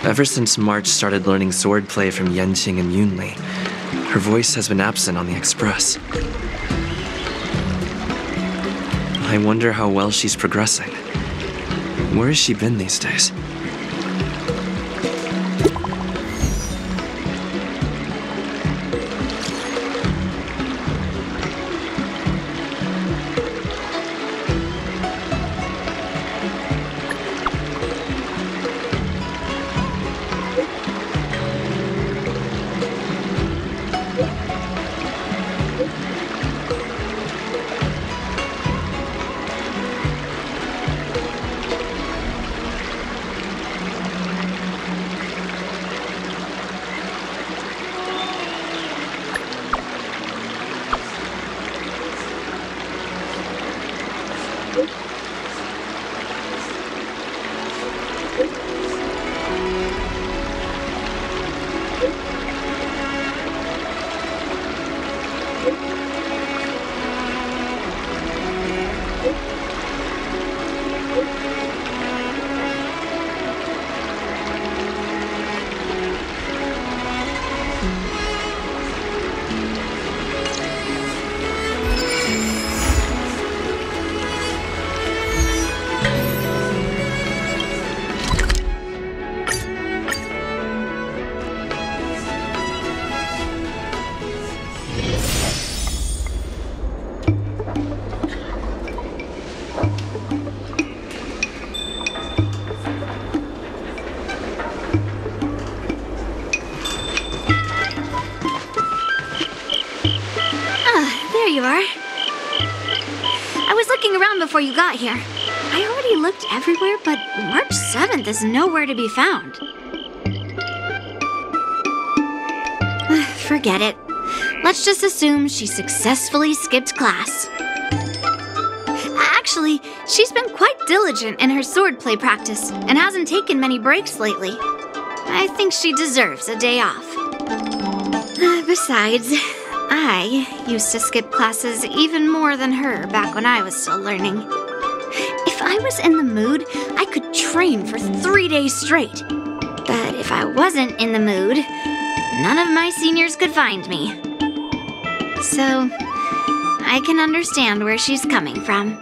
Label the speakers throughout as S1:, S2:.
S1: Ever since March started learning swordplay from Yenqing and Yunli, her voice has been absent on the express. I wonder how well she's progressing. Where has she been these days?
S2: There you are. I was looking around before you got here. I already looked everywhere, but March 7th is nowhere to be found. Forget it. Let's just assume she successfully skipped class. Actually, she's been quite diligent in her swordplay practice and hasn't taken many breaks lately. I think she deserves a day off. Besides, I used to skip classes even more than her back when I was still learning. If I was in the mood, I could train for 3 days straight. But if I wasn't in the mood, none of my seniors could find me. So, I can understand where she's coming from.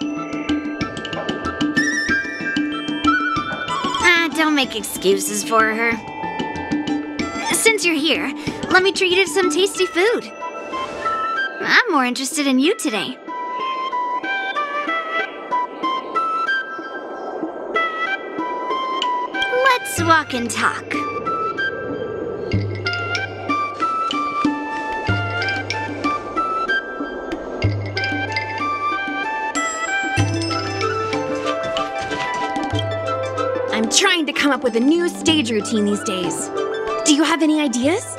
S2: Don't make excuses for her. Since you're here, let me treat you to some tasty food. I'm more interested in you today. Let's walk and talk.
S3: I'm trying to come up with a new stage routine these days. Do you have any ideas?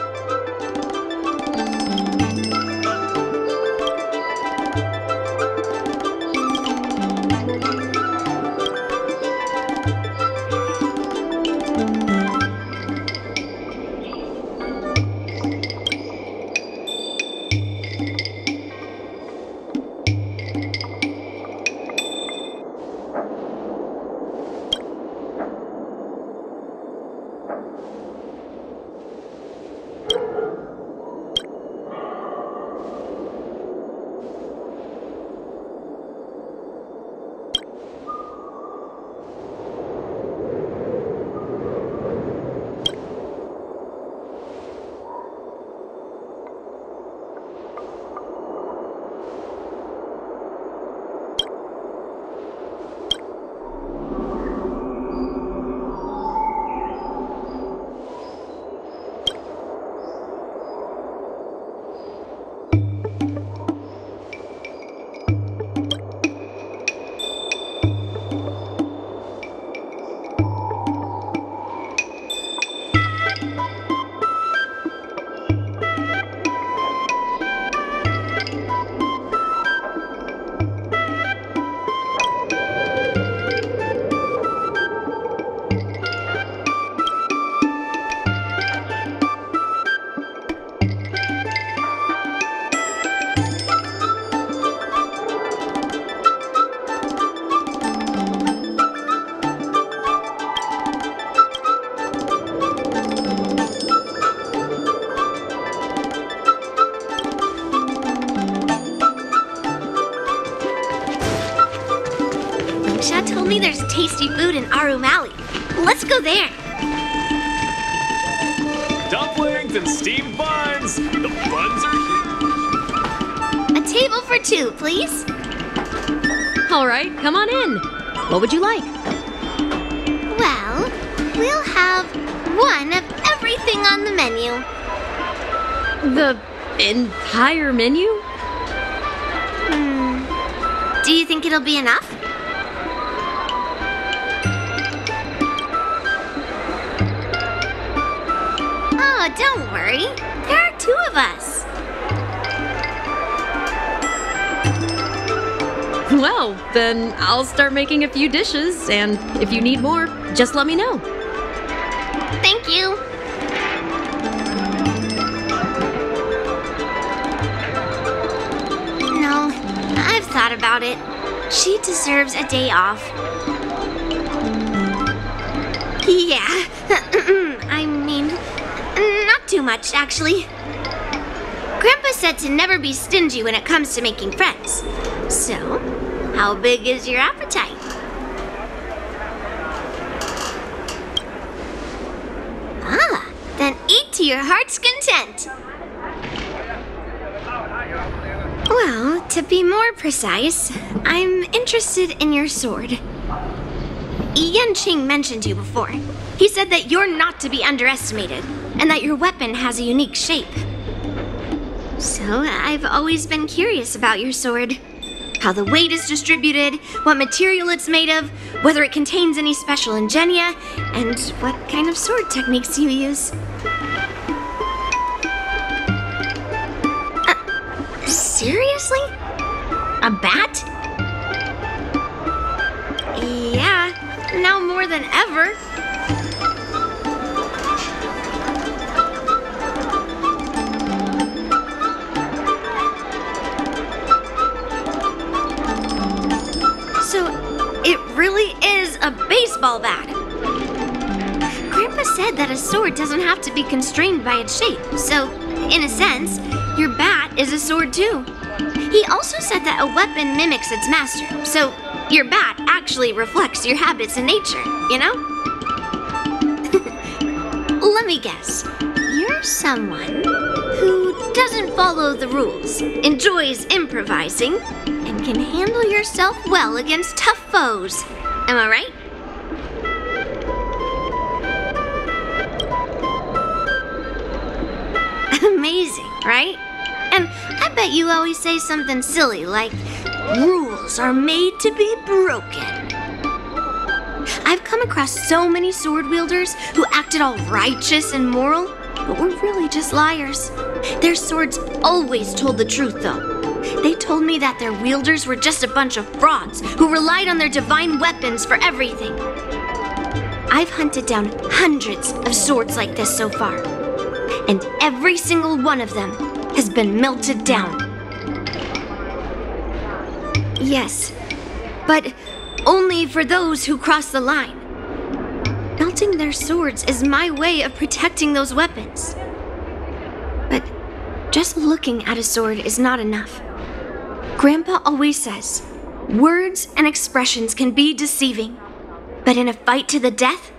S2: told me there's tasty food in Arum Alley. Let's go there.
S4: Dumplings and steamed buns. The buns are here.
S2: A table for two, please.
S3: All right, come on in. What would you like?
S2: Well, we'll have one of everything on the menu.
S3: The entire menu?
S2: Do you think it'll be enough? Oh, don't worry. There are two of us.
S3: Well, then I'll start making a few dishes, and if you need more, just let me know.
S2: Thank you. No, I've thought about it. She deserves a day off. Yeah, I mean, not too much, actually. Grandpa said to never be stingy when it comes to making friends. So, how big is your appetite? Ah, then eat to your heart's content. Well, to be more precise, I'm interested in your sword. Yanqing mentioned you before. He said that you're not to be underestimated, and that your weapon has a unique shape. So, I've always been curious about your sword. How the weight is distributed, what material it's made of, whether it contains any special ingenia, and what kind of sword techniques you use. Seriously? A bat? Yeah, now more than ever. So, it really is a baseball bat. Grandpa said that a sword doesn't have to be constrained by its shape, so, in a sense, your bat is a sword too. He also said that a weapon mimics its master, so your bat actually reflects your habits and nature, you know? Let me guess. You're someone who doesn't follow the rules, enjoys improvising, and can handle yourself well against tough foes. Am I right? Amazing, right? And I bet you always say something silly like, rules are made to be broken. I've come across so many sword wielders who acted all righteous and moral, but were really just liars. Their swords always told the truth, though. They told me that their wielders were just a bunch of frauds who relied on their divine weapons for everything. I've hunted down hundreds of swords like this so far, and every single one of them has been melted down. Yes, but only for those who cross the line. Melting their swords is my way of protecting those weapons. But just looking at a sword is not enough. Grandpa always says, words and expressions can be deceiving, but in a fight to the death,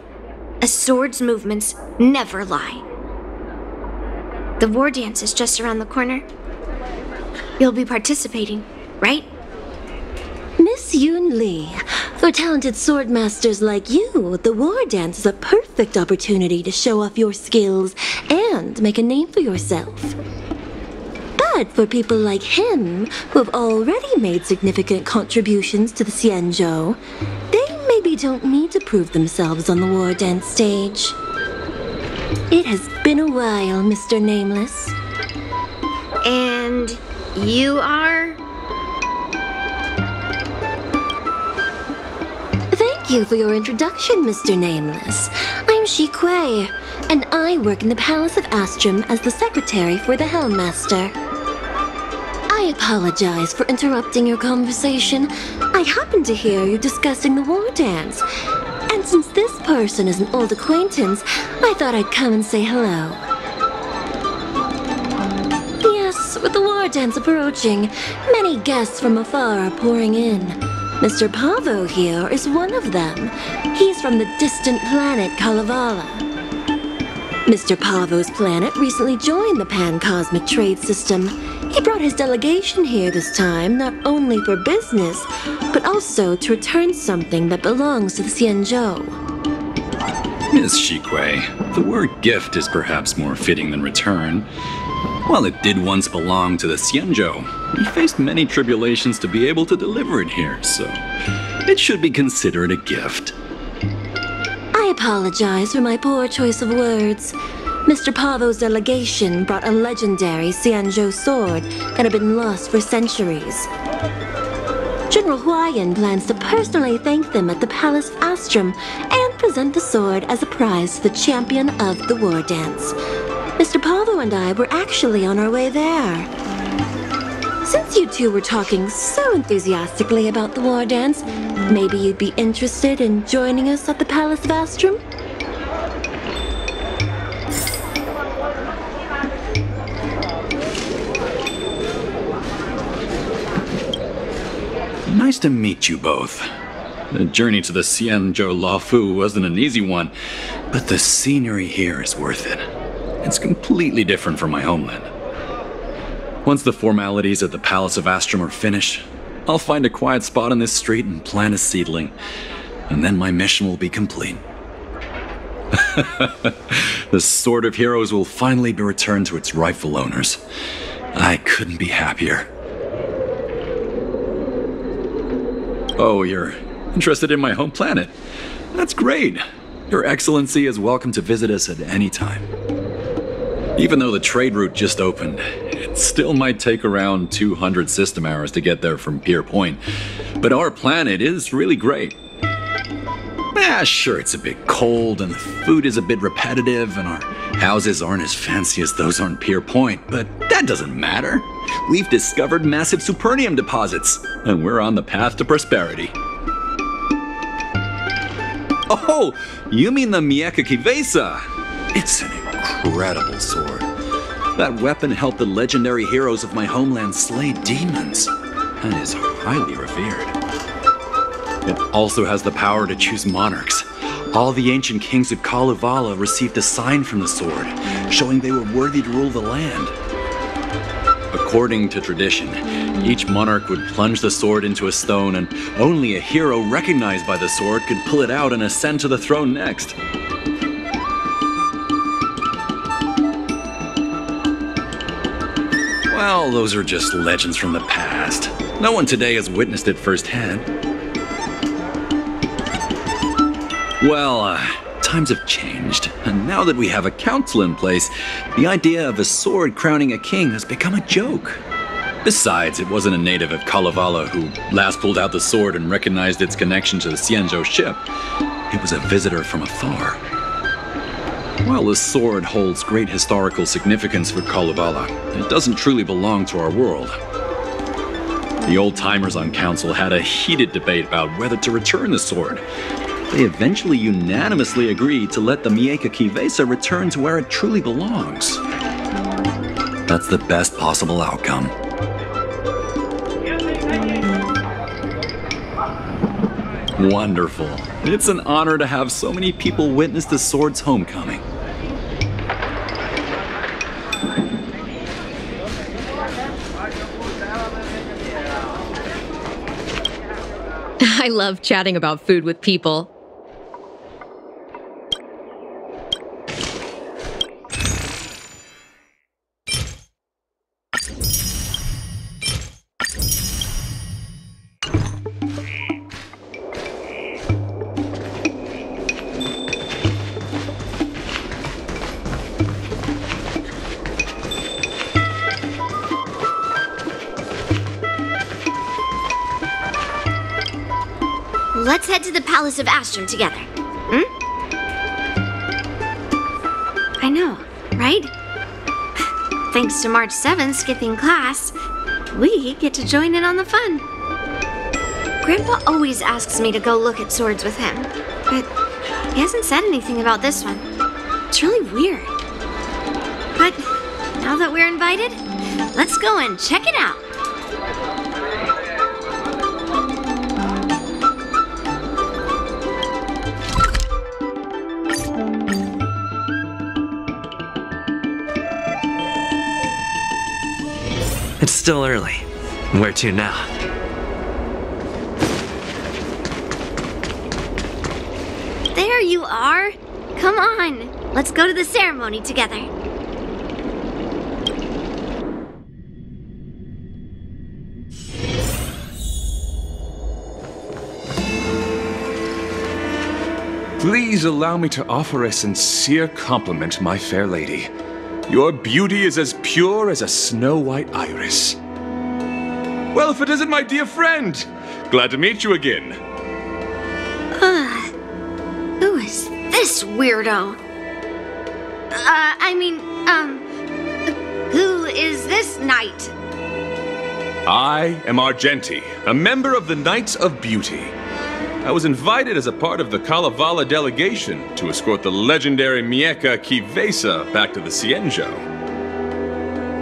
S2: a sword's movements never lie. The war dance is just around the corner. You'll be participating, right?
S5: Miss Yunli, for talented sword masters like you, the war dance is a perfect opportunity to show off your skills and make a name for yourself. But for people like him, who have already made significant contributions to the Xianzhou, they maybe don't need to prove themselves on the war dance stage. It has been a while, Mr. Nameless.
S2: And you are?
S5: Thank you for your introduction, Mr. Nameless. I'm Shi Kuei, and I work in the Palace of Astrum as the secretary for the Helmmaster. I apologize for interrupting your conversation. I happened to hear you discussing the war dance. And since this person is an old acquaintance, I thought I'd come and say hello. Yes, with the war dance approaching, many guests from afar are pouring in. Mr. Pavo here is one of them. He's from the distant planet Kalevala. Mr. Pavo's planet recently joined the Pan-Cosmic Trade System. He brought his delegation here this time, not only for business, but also to return something that belongs to the Xianzhou.
S6: Miss Shikui, the word gift is perhaps more fitting than return. While it did once belong to the Xianzhou, we faced many tribulations to be able to deliver it here, so it should be considered a gift.
S5: I apologize for my poor choice of words. Mr. Pavo's delegation brought a legendary Xianzhou sword that had been lost for centuries. General Huayan plans to personally thank them at the Palace of Astrum and present the sword as a prize to the champion of the war dance. Mr. Pavo and I were actually on our way there. Since you two were talking so enthusiastically about the war dance, maybe you'd be interested in joining us at the Palace of Astrum?
S6: Nice to meet you both. The journey to the Xianzhou Laofu wasn't an easy one, but the scenery here is worth it. It's completely different from my homeland. Once the formalities at the Palace of Astrum are finished, I'll find a quiet spot on this street and plant a seedling, and then my mission will be complete. The Sword of Heroes will finally be returned to its rightful owners. I couldn't be happier. Oh, you're interested in my home planet? That's great. Your Excellency is welcome to visit us at any time. Even though the trade route just opened, it still might take around 200 system hours to get there from Pier Point. But our planet is really great. Sure, it's a bit cold and the food is a bit repetitive and our houses aren't as fancy as those on Pier Point, but that doesn't matter. We've discovered massive supernium deposits, and we're on the path to prosperity. Oh, you mean the Mieka Kivesa? It's an incredible sword. That weapon helped the legendary heroes of my homeland slay demons, and is highly revered. It also has the power to choose monarchs. All the ancient kings of Kalevala received a sign from the sword, showing they were worthy to rule the land. According to tradition, each monarch would plunge the sword into a stone, and only a hero recognized by the sword could pull it out and ascend to the throne next. Well, those are just legends from the past. No one today has witnessed it firsthand. Well, times have changed, and now that we have a council in place, the idea of a sword crowning a king has become a joke. Besides, it wasn't a native of Kalevala who last pulled out the sword and recognized its connection to the Xianzhou ship. It was a visitor from afar. While the sword holds great historical significance for Kalevala, it doesn't truly belong to our world. The old-timers on council had a heated debate about whether to return the sword. They eventually unanimously agreed to let the Mieka Kivesa return to where it truly belongs. That's the best possible outcome. Wonderful. It's an honor to have so many people witness the sword's homecoming.
S3: I love chatting about food with people.
S2: Let's head to the Palace of Astrum together. I know, right? Thanks to March 7th skipping class, we get to join in on the fun. Grandpa always asks me to go look at swords with him, but he hasn't said anything about this one. It's really weird. But now that we're invited, let's go and check it out.
S1: still early. Where to now?
S2: There you are. Come on, let's go to the ceremony together.
S7: Please allow me to offer a sincere compliment, my fair lady. Your beauty is as pure as a snow-white iris. Well, if it isn't my dear friend, glad to meet you again.
S2: Who is this weirdo? Who is this knight?
S7: I am Argenti, a member of the Knights of Beauty. I was invited as a part of the Kalevala delegation to escort the legendary EP.179 back to the Xianzhou.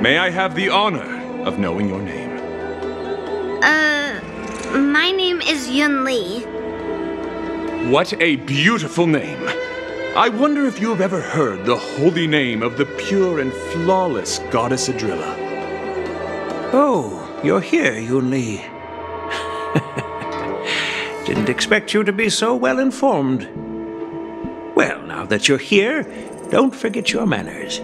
S7: May I have the honor of knowing your name?
S2: My name is Yunli.
S7: What a beautiful name! I wonder if you have ever heard the holy name of the pure and flawless goddess Adrilla.
S8: Oh, you're here, Yunli. Didn't expect you to be so well informed. Well, now that you're here, don't forget your manners.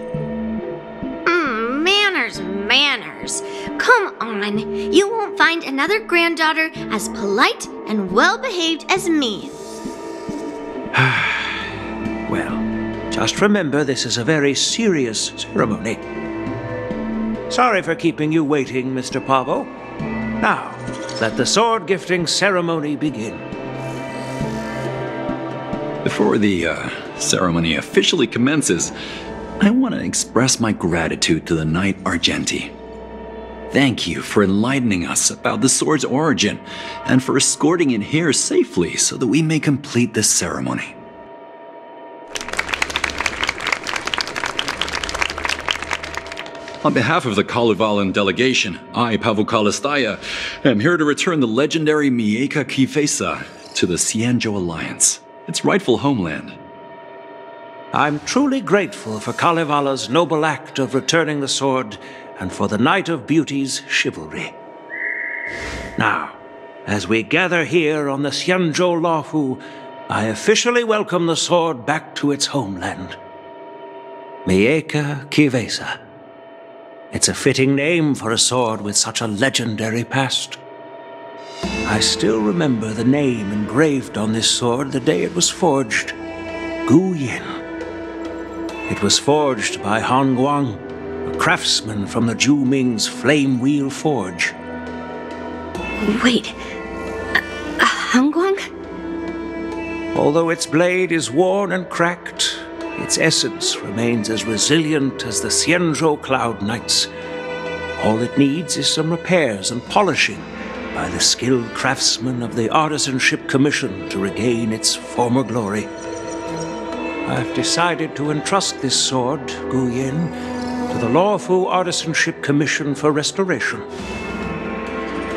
S2: Manners. Come on. You won't find another granddaughter as polite and well-behaved as me.
S8: Well, just remember this is a very serious ceremony. Sorry for keeping you waiting, Mr. Pavo. Now, let the sword gifting ceremony begin.
S6: Before the ceremony officially commences, I want to express my gratitude to the Knight Argenti. Thank you for enlightening us about the sword's origin and for escorting it here safely so that we may complete this ceremony. On behalf of the Kalevalan delegation, I, Pavel Kalistaya, am here to return the legendary EP.179 to the Xianzhou Alliance, its rightful homeland.
S8: I'm truly grateful for Kalevala's noble act of returning the sword and for the Knight of Beauty's chivalry. Now, as we gather here on the Xianzhou Luofu, I officially welcome the sword back to its homeland. EP.179. It's a fitting name for a sword with such a legendary past. I still remember the name engraved on this sword the day it was forged. Gu Yin. It was forged by Han Guang, a craftsman from the Zhu Ming's Flame Wheel Forge.
S3: Wait, Hongguang?
S8: Although its blade is worn and cracked, its essence remains as resilient as the Xianzhou Cloud Knights. All it needs is some repairs and polishing by the skilled craftsmen of the Artisanship Commission to regain its former glory. I've decided to entrust this sword, Gu Yin, to the Luofu Artisanship Commission for restoration.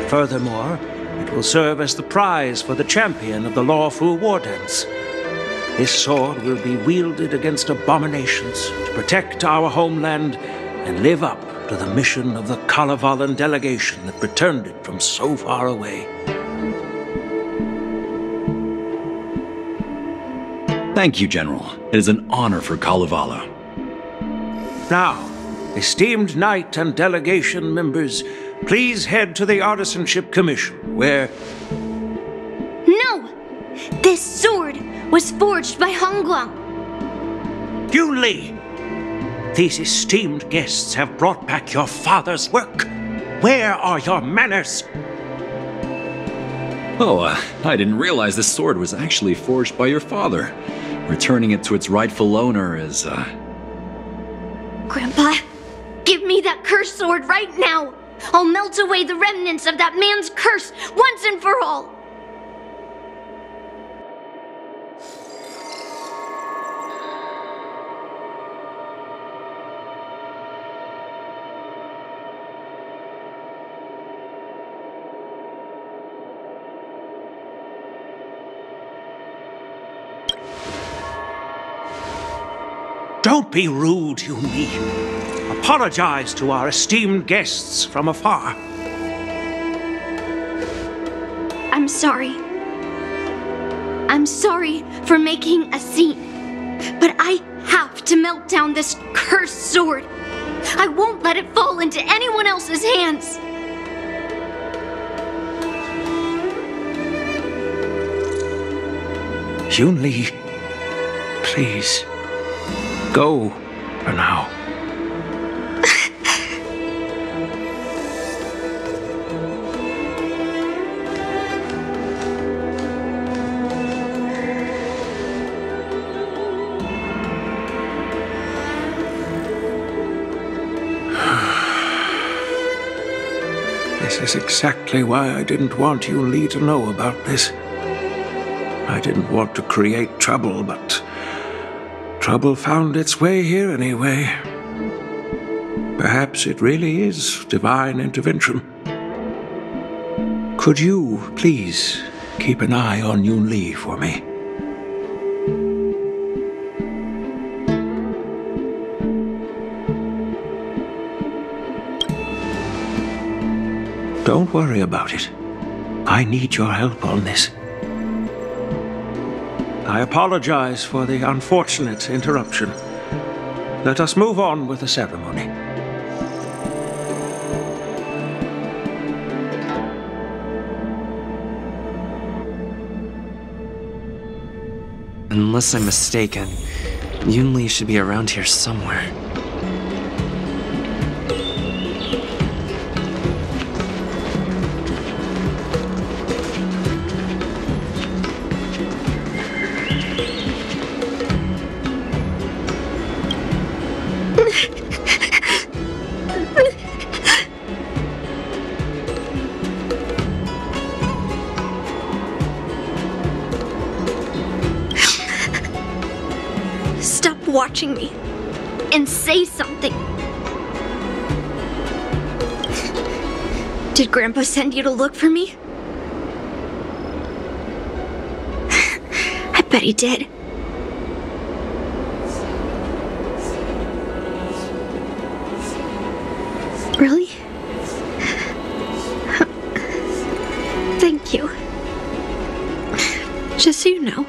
S8: Furthermore, it will serve as the prize for the champion of the Luofu War Dance. This sword will be wielded against abominations to protect our homeland and live up to the mission of the Kalevalan delegation that returned it from so far away.
S6: Thank you, General. It is an honor for Kalevala.
S8: Now, esteemed knight and delegation members, please head to the Artisanship Commission, where...
S2: No! This sword was forged by Hongguang.
S8: Yunli! These esteemed guests have brought back your father's work. Where are your manners?
S6: Oh, I didn't realize this sword was actually forged by your father. Returning it to its rightful owner is,
S2: Grandpa, give me that cursed sword right now! I'll melt away the remnants of that man's curse once and for all!
S8: Don't be rude, Yunli. A apologize to our esteemed guests from afar.
S2: I'm sorry. I'm sorry for making a scene. But I have to melt down this cursed sword. I won't let it fall into anyone else's hands.
S8: Yunli, please, go for now. This is exactly why I didn't want Yunli to know about this. I didn't want to create trouble, but trouble found its way here anyway. Perhaps it really is divine intervention. Could you, please, keep an eye on Yunli for me? Don't worry about it. I need your help on this. I apologize for the unfortunate interruption. Let us move on with the ceremony.
S1: Unless I'm mistaken, Yunli should be around here somewhere.
S2: Stop watching me and say something. Did Grandpa send you to look for me? I bet he did. Really? Thank you. Just so you know,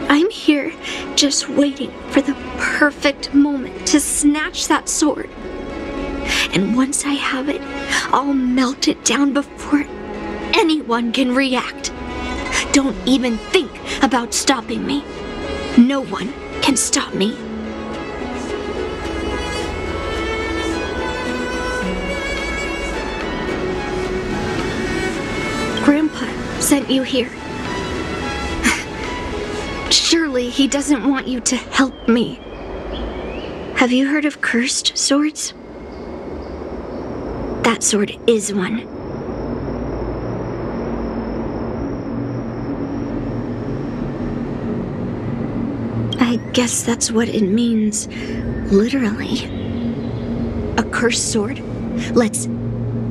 S2: I'm here just waiting for the perfect moment to snatch that sword. And once I have it, I'll melt it down before anyone can react. Don't even think about stopping me. No one can stop me. Grandpa sent you here. Surely he doesn't want you to help me. Have you heard of cursed swords? That sword is one. I guess that's what it means, literally. A cursed sword lets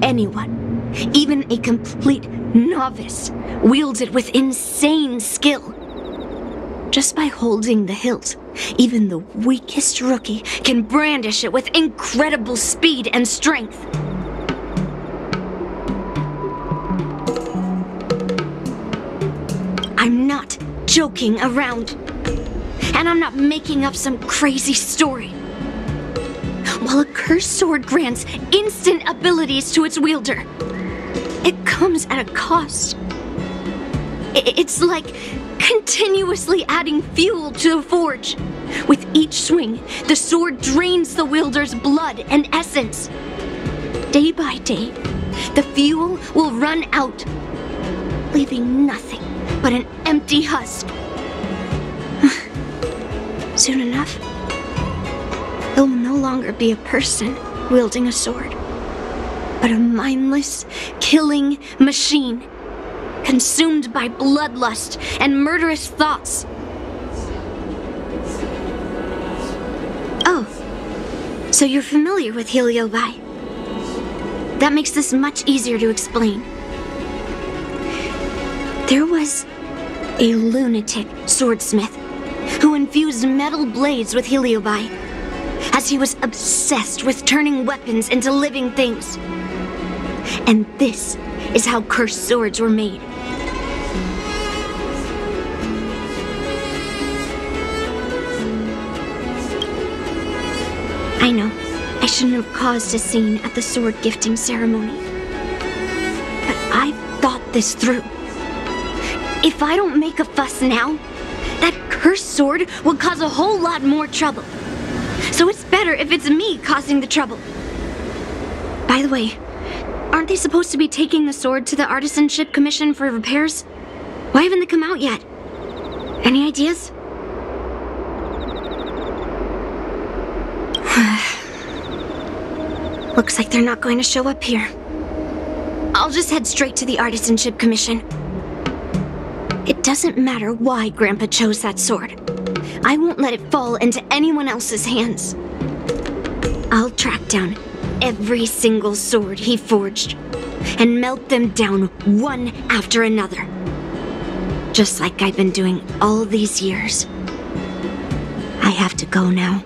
S2: anyone, even a complete novice, wield it with insane skill. Just by holding the hilt, even the weakest rookie can brandish it with incredible speed and strength. I'm not joking around. And I'm not making up some crazy story. While a cursed sword grants instant abilities to its wielder, it comes at a cost. It's like continuously adding fuel to the forge. With each swing, the sword drains the wielder's blood and essence. Day by day, the fuel will run out, leaving nothing but an empty husk. Soon enough, it will no longer be a person wielding a sword, but a mindless, killing machine, consumed by bloodlust and murderous thoughts. Oh, so you're familiar with Heliobi. That makes this much easier to explain. There was a lunatic swordsmith who infused metal blades with Heliobi. as he was obsessed with turning weapons into living things. And this is how cursed swords were made. I know, I shouldn't have caused a scene at the sword gifting ceremony. But I've thought this through. If I don't make a fuss now, that cursed sword will cause a whole lot more trouble. So it's better if it's me causing the trouble. By the way, aren't they supposed to be taking the sword to the Artisanship Commission for repairs? Why haven't they come out yet? Any ideas? Looks like they're not going to show up here. I'll just head straight to the Artisanship Commission. It doesn't matter why Grandpa chose that sword. I won't let it fall into anyone else's hands. I'll track down every single sword he forged and melt them down one after another. Just like I've been doing all these years. I have to go now.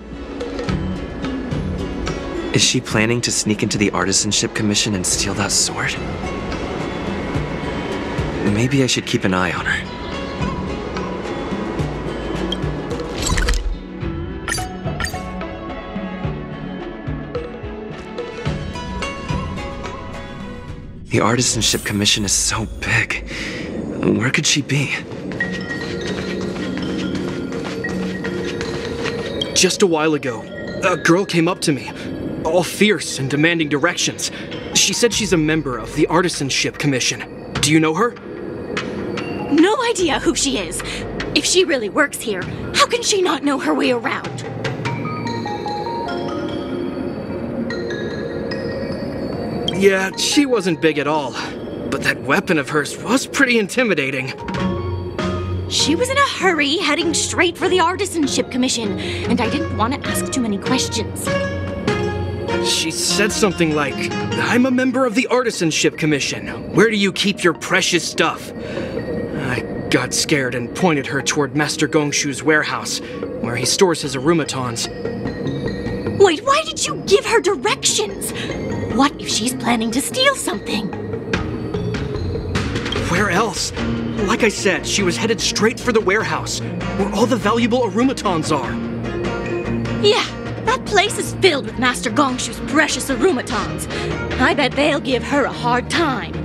S1: Is she planning to sneak into the Artisanship Commission and steal that sword? Maybe I should keep an eye on her. The Artisanship Commission is so big. Where could she be?
S9: Just a while ago, a girl came up to me, all fierce and demanding directions. She said she's a member of the Artisanship Commission. Do you know her?
S3: No idea who she is. If she really works here, how can she not know her way around?
S9: Yeah, she wasn't big at all. But that weapon of hers was pretty intimidating.
S3: She was in a hurry, heading straight for the Artisanship Commission, and I didn't want to ask too many questions.
S9: She said something like, "I'm a member of the Artisanship Commission. Where do you keep your precious stuff?" I got scared and pointed her toward Master Gongshu's warehouse, where he stores his arumatons.
S3: Wait, why did you give her directions? What if she's planning to steal something?
S9: Where else? Like I said, she was headed straight for the warehouse, where all the valuable arumatons are.
S3: Yeah, that place is filled with Master Gongshu's precious arumatons. I bet they'll give her a hard time.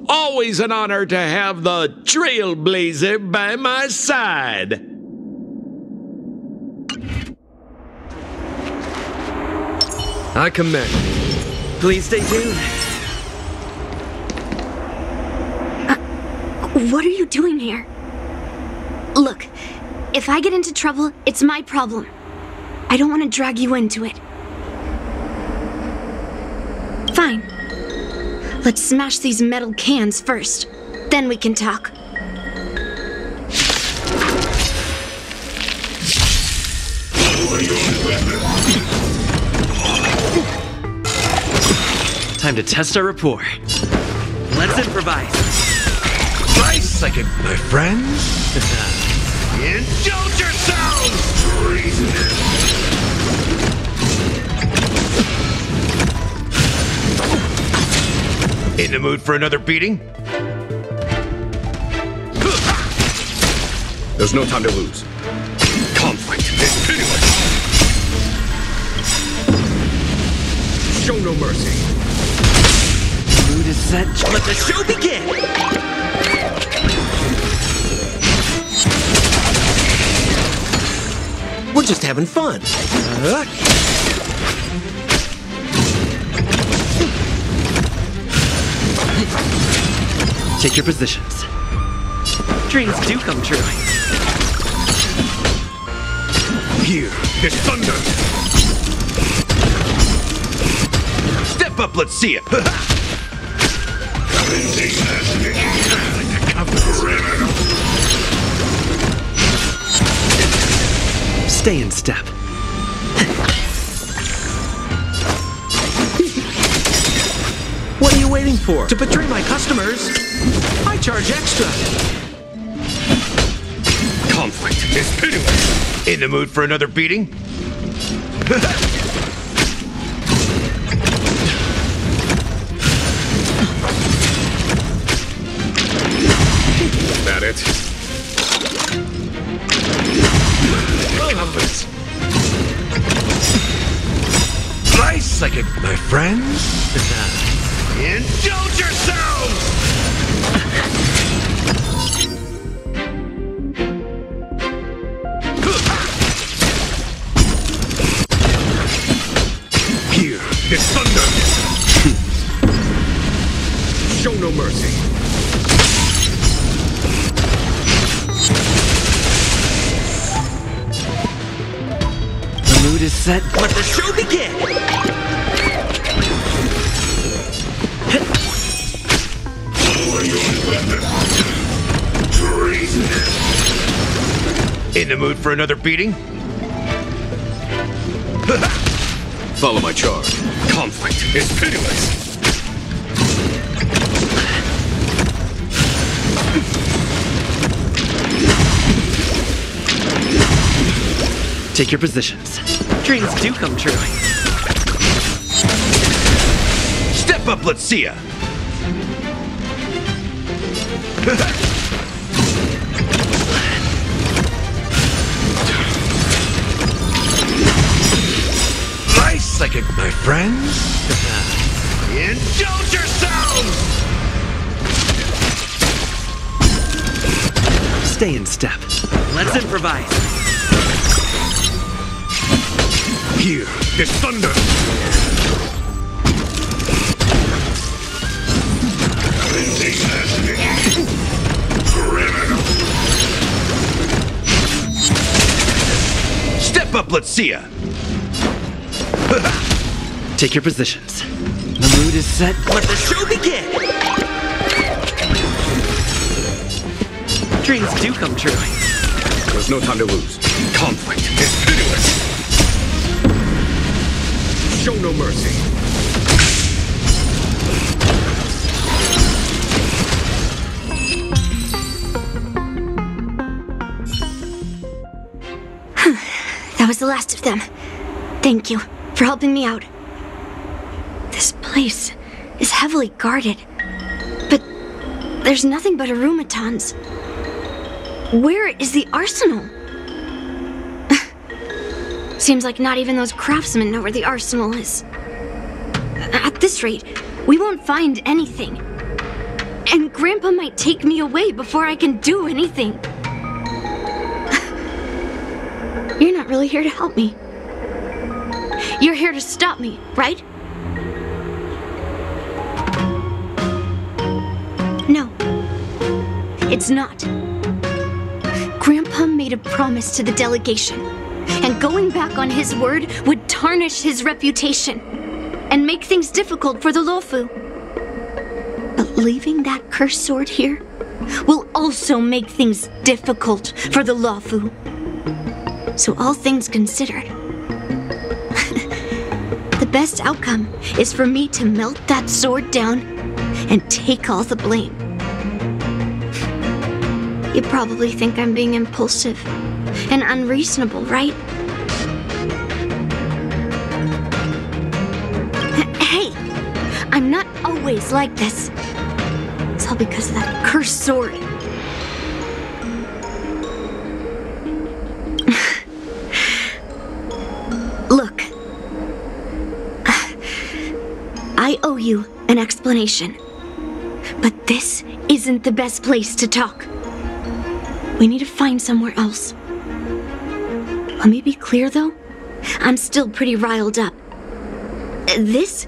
S10: Always an honor to have the Trailblazer by my side.
S9: I commend.
S1: Please stay tuned.
S2: What are you doing here? Look, if I get into trouble, it's my problem. I don't want to drag you into it. Fine. Let's smash these metal cans first. Then we can talk.
S1: Time to test our rapport. Let's improvise.
S10: Try second, my friends. Indulge yourselves, reasoners. In the mood for another beating? There's no time to lose. Conflict is pitiless.
S9: Show no mercy.
S1: Mood is set.
S11: Let the show begin! We're just having fun.
S1: Take your positions. Dreams do come true.
S10: Here, there's thunder. Step up, let's see it.
S1: Stay in step.
S11: What are you waiting for? To betray my customers, I charge extra.
S10: Conflict is pitiless. In the mood for another beating?
S7: That it? Confidence.
S10: Nice, like it, my friends. Indulge yourselves!
S7: Here, there's thunder. Show no mercy.
S1: The mood is set.
S11: Let the show begin!
S10: In the mood for another beating?
S7: Follow my charge. Conflict is pitiless.
S1: Take your positions. Dreams do come true.
S10: Step up, let's see ya. Nice, like it, my friends. Indulge yourselves!
S1: Stay in step.
S11: Let's improvise.
S10: Here, there's thunder. Step up, let's see ya.
S1: Take your positions. The mood is set.
S11: Let the show begin!
S1: Dreams do come true.
S7: There's no time to lose. Conflict is pitiless. Show no mercy.
S2: That was the last of them. Thank you for helping me out. This place is heavily guarded, but there's nothing but arumatons. Where is the arsenal? Seems like not even those craftsmen know where the arsenal is. At this rate, we won't find anything. And Grandpa might take me away before I can do anything. You're not really here to help me. You're here to stop me, right? No, it's not. Grandpa made a promise to the delegation, and going back on his word would tarnish his reputation and make things difficult for the Lofu. But leaving that cursed sword here will also make things difficult for the Lofu. So all things considered, the best outcome is for me to melt that sword down and take all the blame. You probably think I'm being impulsive and unreasonable, right? Hey, I'm not always like this. It's all because of that cursed sword. Look, you an explanation. But this isn't the best place to talk. We need to find somewhere else. Let me be clear, though. I'm still pretty riled up. This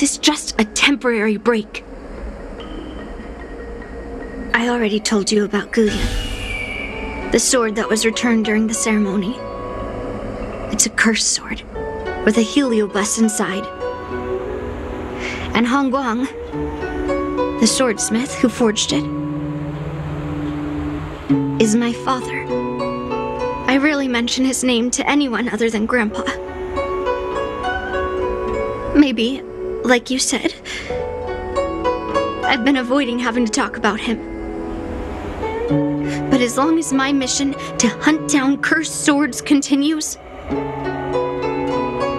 S2: is just a temporary break. I already told you about Guya, the sword that was returned during the ceremony. It's a cursed sword, with a heliobus inside. And Hongguang, the swordsmith who forged it, is my father. I rarely mention his name to anyone other than Grandpa. Maybe, like you said, I've been avoiding having to talk about him. But as long as my mission to hunt down cursed swords continues,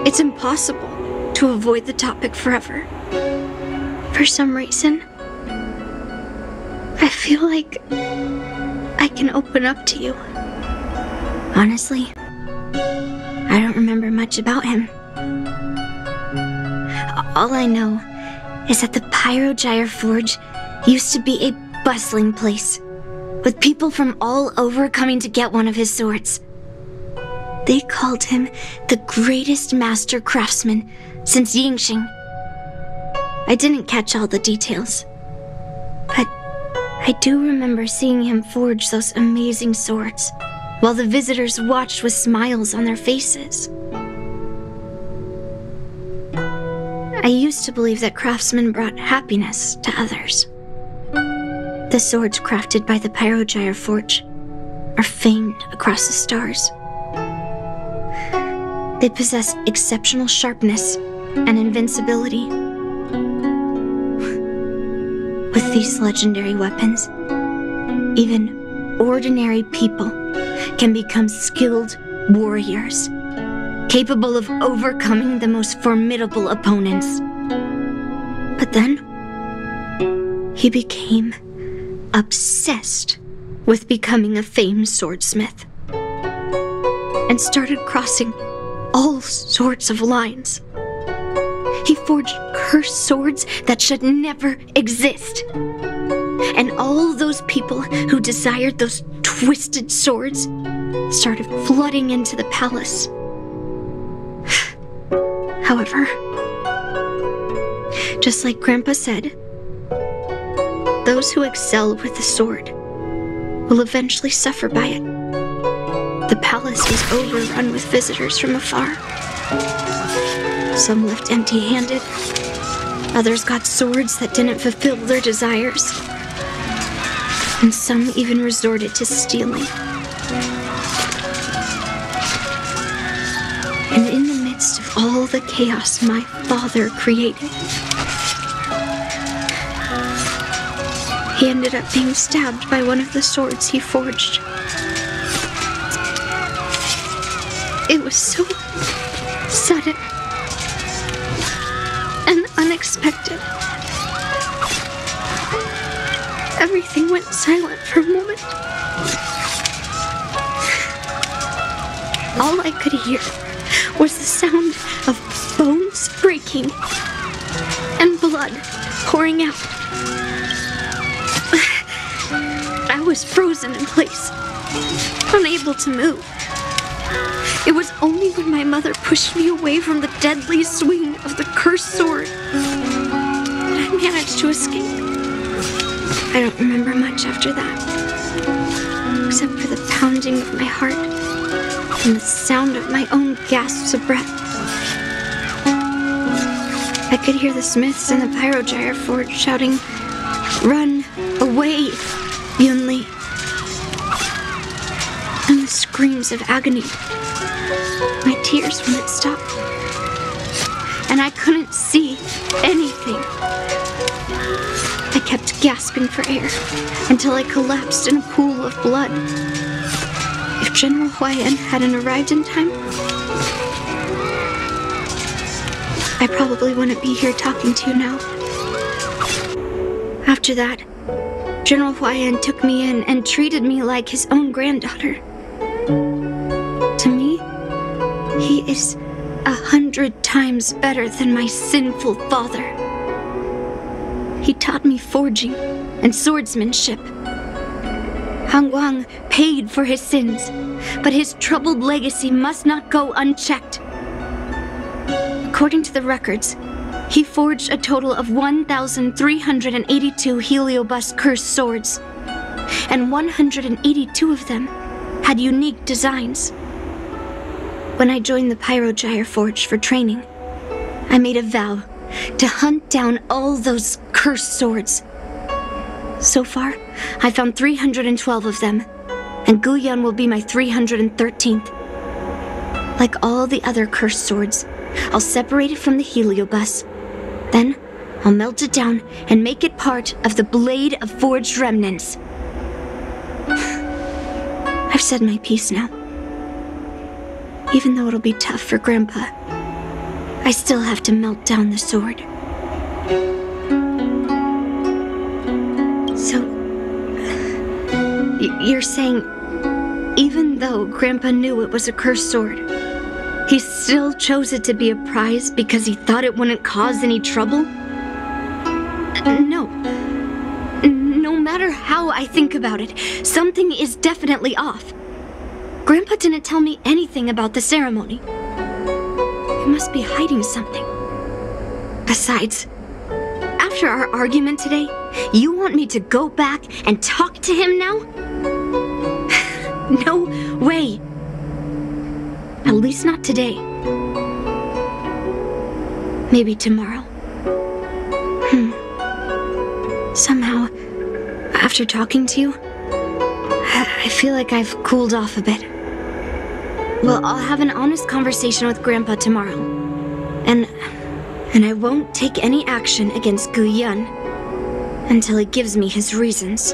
S2: it's impossible to avoid the topic forever. For some reason, I feel like I can open up to you. Honestly, I don't remember much about him. All I know is that the Pyrogyre Forge used to be a bustling place, with people from all over coming to get one of his swords. They called him the greatest master craftsman since Yingxing. I didn't catch all the details, but I do remember seeing him forge those amazing swords, while the visitors watched with smiles on their faces. I used to believe that craftsmen brought happiness to others. The swords crafted by the Pyrogyre Forge are famed across the stars. They possess exceptional sharpness and invincibility. With these legendary weapons, even ordinary people can become skilled warriors, capable of overcoming the most formidable opponents. But then, he became obsessed with becoming a famed swordsmith, and started crossing all sorts of lines. He forged cursed swords that should never exist. And all those people who desired those twisted swords started flooding into the palace. However, just like Grandpa said, those who excel with the sword will eventually suffer by it. The palace was overrun with visitors from afar. Some left empty-handed. Others got swords that didn't fulfill their desires. And some even resorted to stealing. And in the midst of all the chaos my father created, he ended up being stabbed by one of the swords he forged. It was so sudden and unexpected. Everything went silent for a moment. All I could hear was the sound of bones breaking and blood pouring out. I was frozen in place, unable to move. It was only when my mother pushed me away from the deadly swing of the cursed sword that I managed to escape. I don't remember much after that, except for the pounding of my heart and the sound of my own gasps of breath. I could hear the smiths in the Pyrogyre Forge shouting, "Run away, Yunli!" And the screams of agony. My tears wouldn't stop, and I couldn't see anything. I kept gasping for air until I collapsed in a pool of blood. If General Huayan hadn't arrived in time, I probably wouldn't be here talking to you now. After that, General Huayan took me in and treated me like his own granddaughter. To me, he is 100 times better than my sinful father. He taught me forging and swordsmanship. Hangguang paid for his sins, but his troubled legacy must not go unchecked. According to the records, he forged a total of 1,382 Heliobus cursed swords, and 182 of them had unique designs. When I joined the Pyrogyre Forge for training, I made a vow to hunt down all those cursed swords. So far, I found 312 of them, and Guyun will be my 313th. Like all the other cursed swords, I'll separate it from the Heliobus. Then, I'll melt it down and make it part of the Blade of Forged Remnants. I've said my piece now. Even though it'll be tough for Grandpa, I still have to melt down the sword. So, you're saying, even though Grandpa knew it was a cursed sword, he still chose it to be a prize because he thought it wouldn't cause any trouble? No. No matter how I think about it, something is definitely off. Grandpa didn't tell me anything about the ceremony. He must be hiding something. Besides, after our argument today, you want me to go back and talk to him now? No way. At least not today. Maybe tomorrow. Somehow, after talking to you, I feel like I've cooled off a bit. Well, I'll have an honest conversation with Grandpa tomorrow. And I won't take any action against Guyun until he gives me his reasons.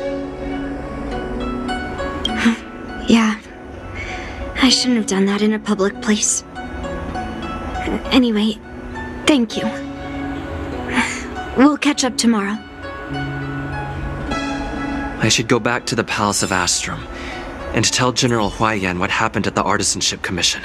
S2: Yeah, I shouldn't have done that in a public place. Anyway, thank you. We'll catch up tomorrow.
S1: I should go back to the Palace of Astrum and tell General Huaiyan what happened at the Artisanship Commission.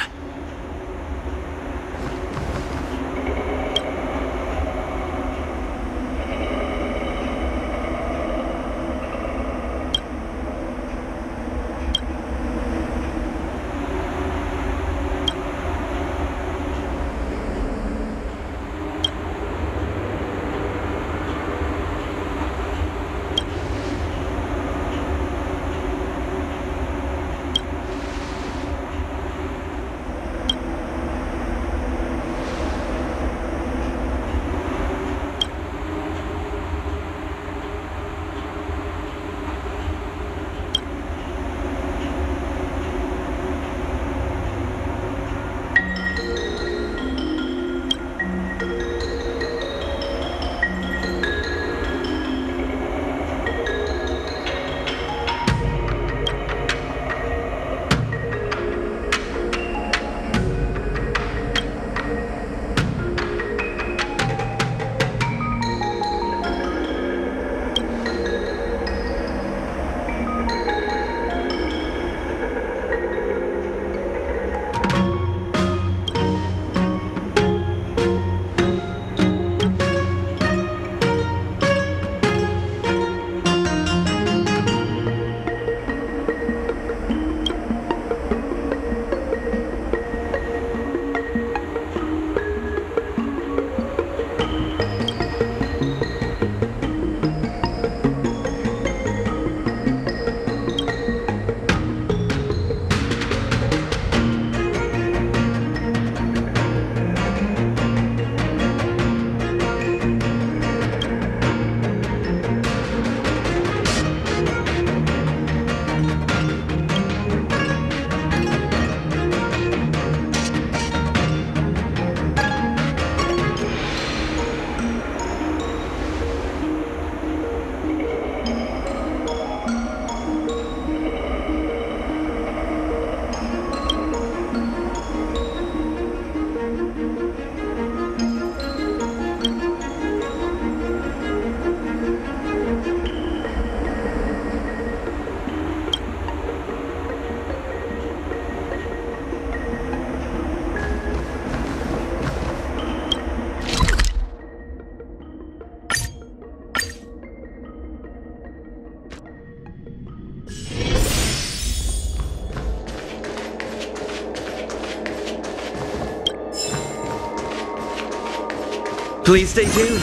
S1: Please stay tuned.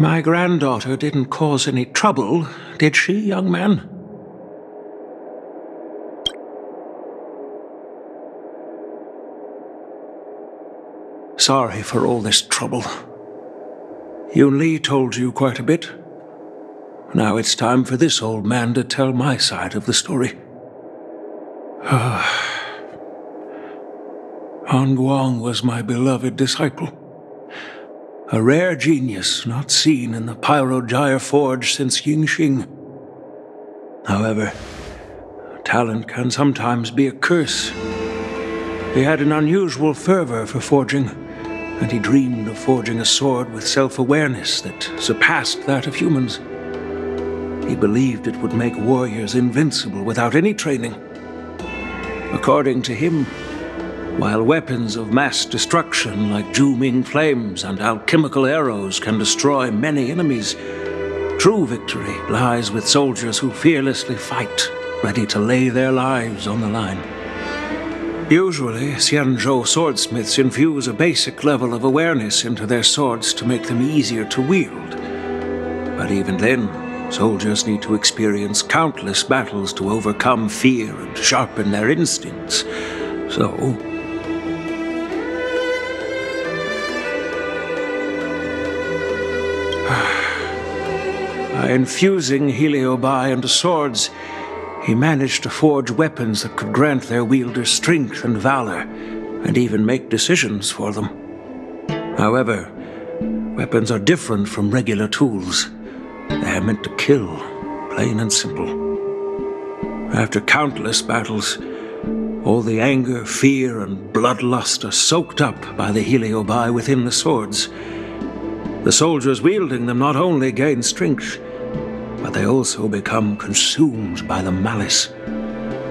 S8: My granddaughter didn't cause any trouble, did she, young man? Sorry for all this trouble. Yunli told you quite a bit. Now it's time for this old man to tell my side of the story. Honguang was my beloved disciple. A rare genius not seen in the Pyrogyre Forge since Yingxing. However, talent can sometimes be a curse. He had an unusual fervor for forging, and he dreamed of forging a sword with self-awareness that surpassed that of humans. He believed it would make warriors invincible without any training. According to him, while weapons of mass destruction like Juming flames and alchemical arrows can destroy many enemies, true victory lies with soldiers who fearlessly fight, ready to lay their lives on the line. Usually, Xianzhou swordsmiths infuse a basic level of awareness into their swords to make them easier to wield. But even then, soldiers need to experience countless battles to overcome fear and sharpen their instincts. So, by infusing Heliobi into swords, he managed to forge weapons that could grant their wielders strength and valor, and even make decisions for them. However, weapons are different from regular tools. They are meant to kill, plain and simple. After countless battles, all the anger, fear, and bloodlust are soaked up by the Heliobi within the swords. The soldiers wielding them not only gain strength, but they also become consumed by the malice,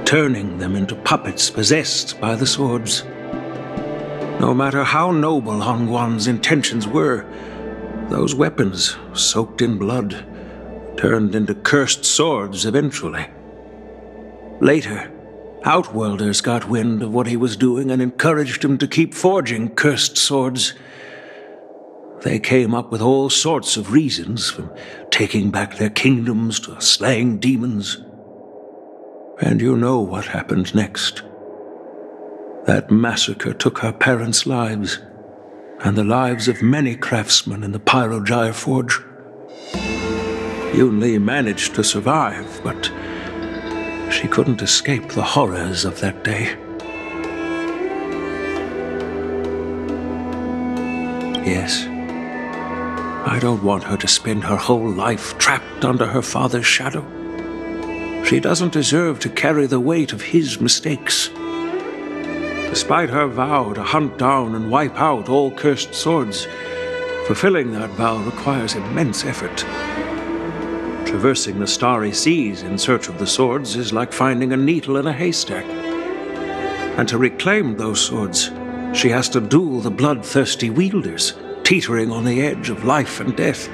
S8: turning them into puppets possessed by the swords. No matter how noble Hongguang's intentions were, those weapons, soaked in blood, turned into cursed swords eventually. Later, Outworlders got wind of what he was doing and encouraged him to keep forging cursed swords. They came up with all sorts of reasons, from taking back their kingdoms to slaying demons. And you know what happened next. That massacre took her parents' lives, and the lives of many craftsmen in the Pyrogyre Forge. Yunli managed to survive, but she couldn't escape the horrors of that day. Yes, I don't want her to spend her whole life trapped under her father's shadow. She doesn't deserve to carry the weight of his mistakes. Despite her vow to hunt down and wipe out all cursed swords, fulfilling that vow requires immense effort. Traversing the starry seas in search of the swords is like finding a needle in a haystack. And to reclaim those swords, she has to duel the bloodthirsty wielders, teetering on the edge of life and death.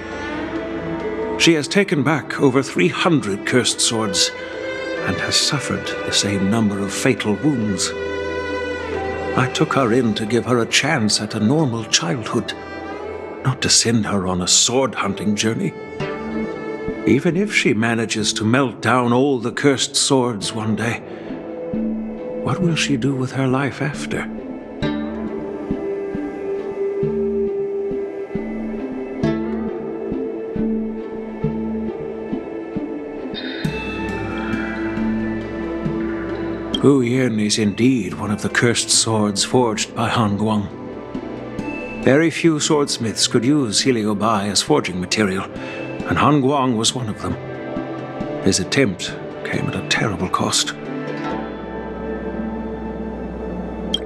S8: She has taken back over 300 cursed swords and has suffered the same number of fatal wounds. I took her in to give her a chance at a normal childhood, not to send her on a sword-hunting journey. Even if she manages to melt down all the cursed swords one day, what will she do with her life after? Hu Yin is indeed one of the cursed swords forged by Honguang. Very few swordsmiths could use Heliobi as forging material, and Honguang was one of them. His attempt came at a terrible cost.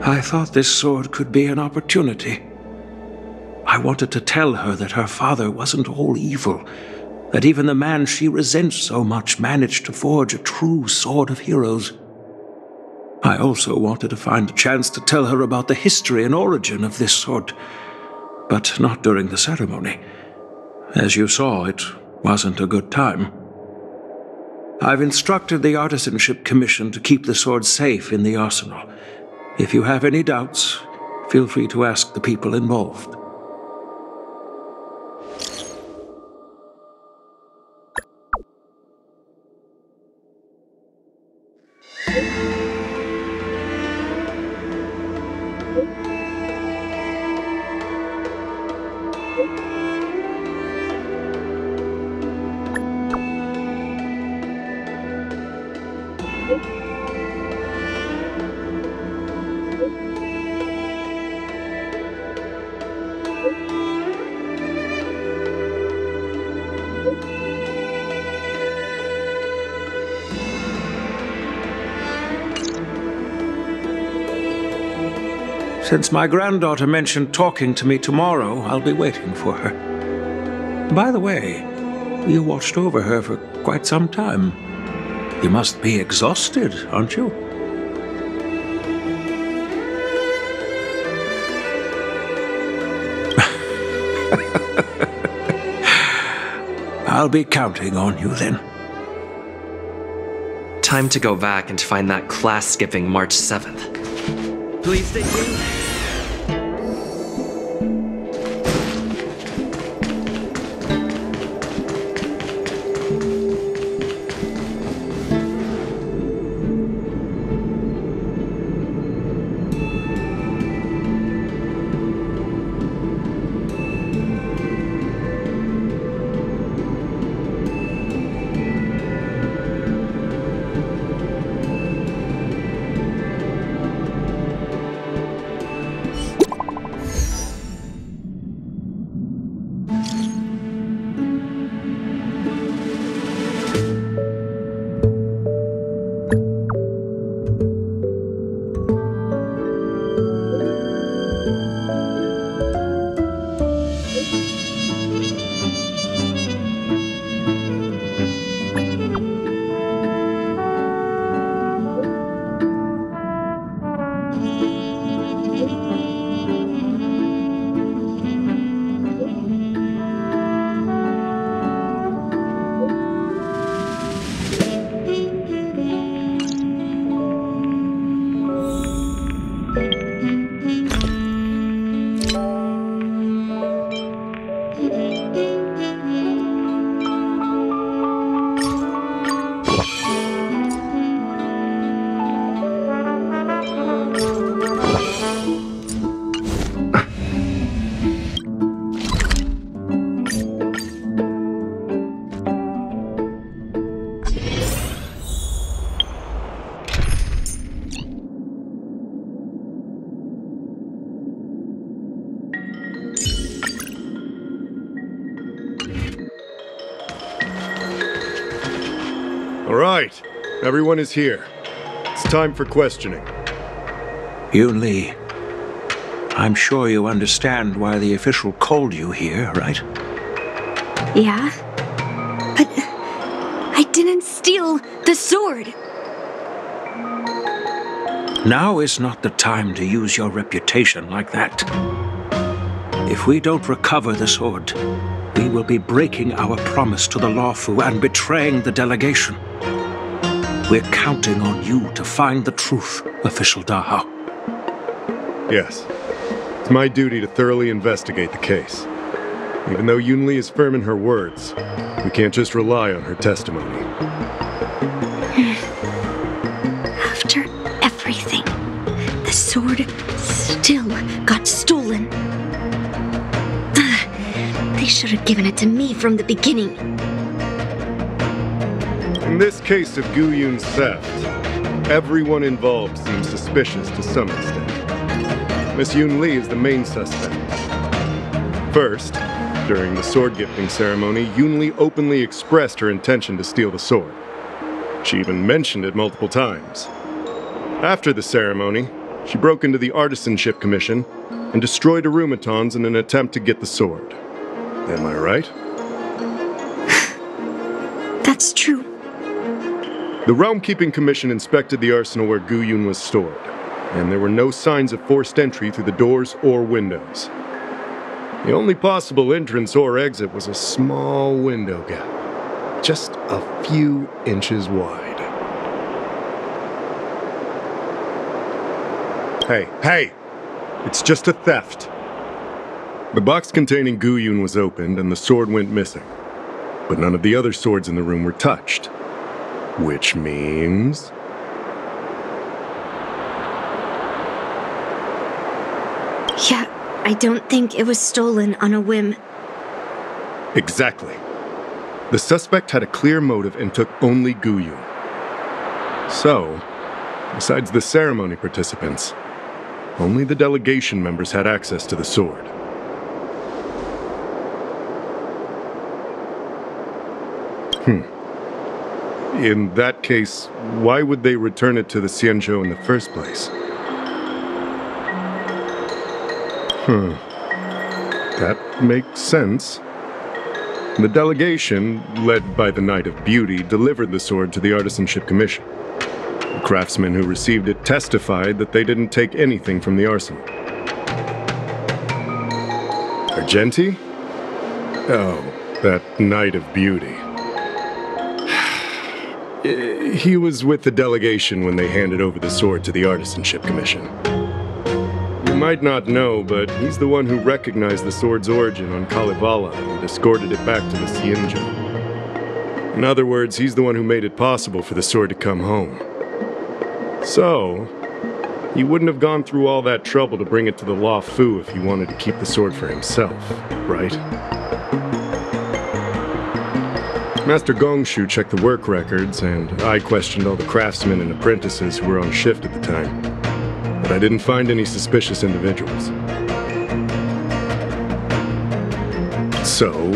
S8: I thought this sword could be an opportunity. I wanted to tell her that her father wasn't all evil, that even the man she resents so much managed to forge a true sword of heroes. I also wanted to find a chance to tell her about the history and origin of this sword, but not during the ceremony. As you saw, it wasn't a good time. I've instructed the Artisanship Commission to keep the sword safe in the arsenal. If you have any doubts, feel free to ask the people involved. Since my granddaughter mentioned talking to me tomorrow, I'll be waiting for her. By the way, you watched over her for quite some time. You must be exhausted, aren't you? I'll be counting on you then.
S1: Time to go back and find that class-skipping March 7th.
S11: Please stay tuned.
S12: All right, everyone is here. It's time for questioning.
S8: Yunli, I'm sure you understand why the official called you here, right?
S2: Yeah? But I didn't steal the sword.
S8: Now is not the time to use your reputation like that. If we don't recover the sword, we will be breaking our promise to the Lawfu and betraying the delegation. We're counting on you to find the truth, Official Dahao.
S12: Yes. It's my duty to thoroughly investigate the case. Even though Yunli is firm in her words, we can't just rely on her testimony.
S2: After everything, the sword still got stolen. They should have given it to me from the beginning.
S12: In this case of Gu Yun's theft, everyone involved seems suspicious to some extent. Miss Yunli is the main suspect. First, during the sword gifting ceremony, Yunli openly expressed her intention to steal the sword. She even mentioned it multiple times. After the ceremony, she broke into the Artisanship Commission and destroyed aromatons in an attempt to get the sword. Am I right?
S2: That's true.
S12: The Realm Keeping Commission inspected the arsenal where Gu Yun was stored, and there were no signs of forced entry through the doors or windows. The only possible entrance or exit was a small window gap, just a few inches wide. Hey! It's just a theft. The box containing Gu-Yun was opened and the sword went missing. But none of the other swords in the room were touched. Which means...
S2: Yeah, I don't think it was stolen on a whim.
S12: Exactly. The suspect had a clear motive and took only Gu-Yun. So, besides the ceremony participants, only the delegation members had access to the sword. In that case, why would they return it to the Xianzhou in the first place? That makes sense. The delegation, led by the Knight of Beauty, delivered the sword to the Artisanship Commission. The craftsmen who received it testified that they didn't take anything from the arsenal. Argenti? Oh, that Knight of Beauty. He was with the delegation when they handed over the sword to the Artisanship Commission. You might not know, but he's the one who recognized the sword's origin on Kalevala and escorted it back to the Xianzhou. In other words, he's the one who made it possible for the sword to come home. So, he wouldn't have gone through all that trouble to bring it to the Law Fu if he wanted to keep the sword for himself, right? Master Gongshu checked the work records, and I questioned all the craftsmen and apprentices who were on shift at the time. But I didn't find any suspicious individuals. So,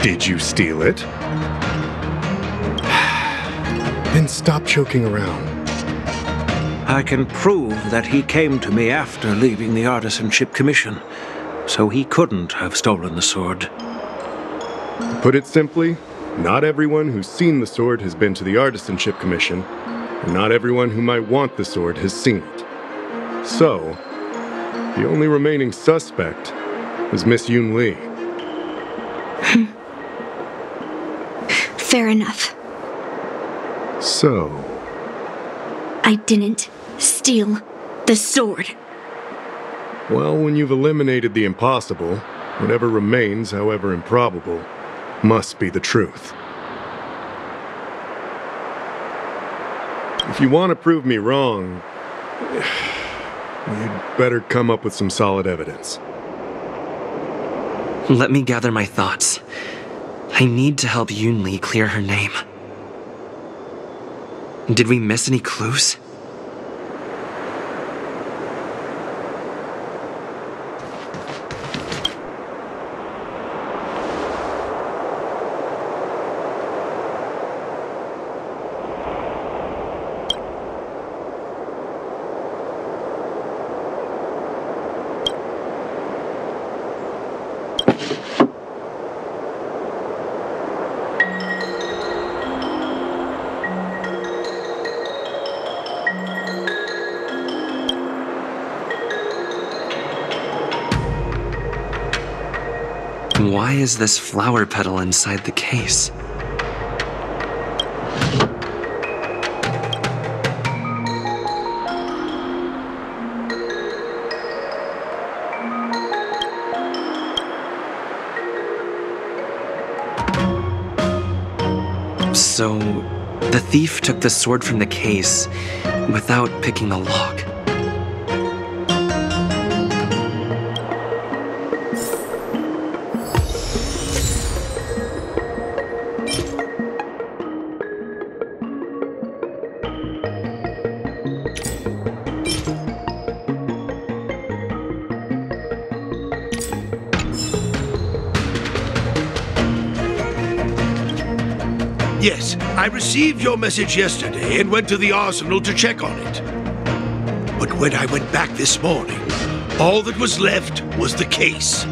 S12: did you steal it? Then stop joking around.
S8: I can prove that he came to me after leaving the Artisanship Commission, so he couldn't have stolen the sword.
S12: To put it simply, not everyone who's seen the sword has been to the Artisanship Commission, and not everyone who might want the sword has seen it. So, the only remaining suspect was Miss Yunli.
S2: Fair enough.
S12: So...
S2: I didn't steal the sword.
S12: Well, when you've eliminated the impossible, whatever remains, however improbable, must be the truth. If you want to prove me wrong, you'd better come up with some solid evidence.
S1: Let me gather my thoughts. I need to help Yunli clear her name. Did we miss any clues? Why is this flower petal inside the case? So, the thief took the sword from the case without picking the lock.
S10: Yes, I received your message yesterday and went to the arsenal to check on it. But when I went back this morning, all that was left was the case.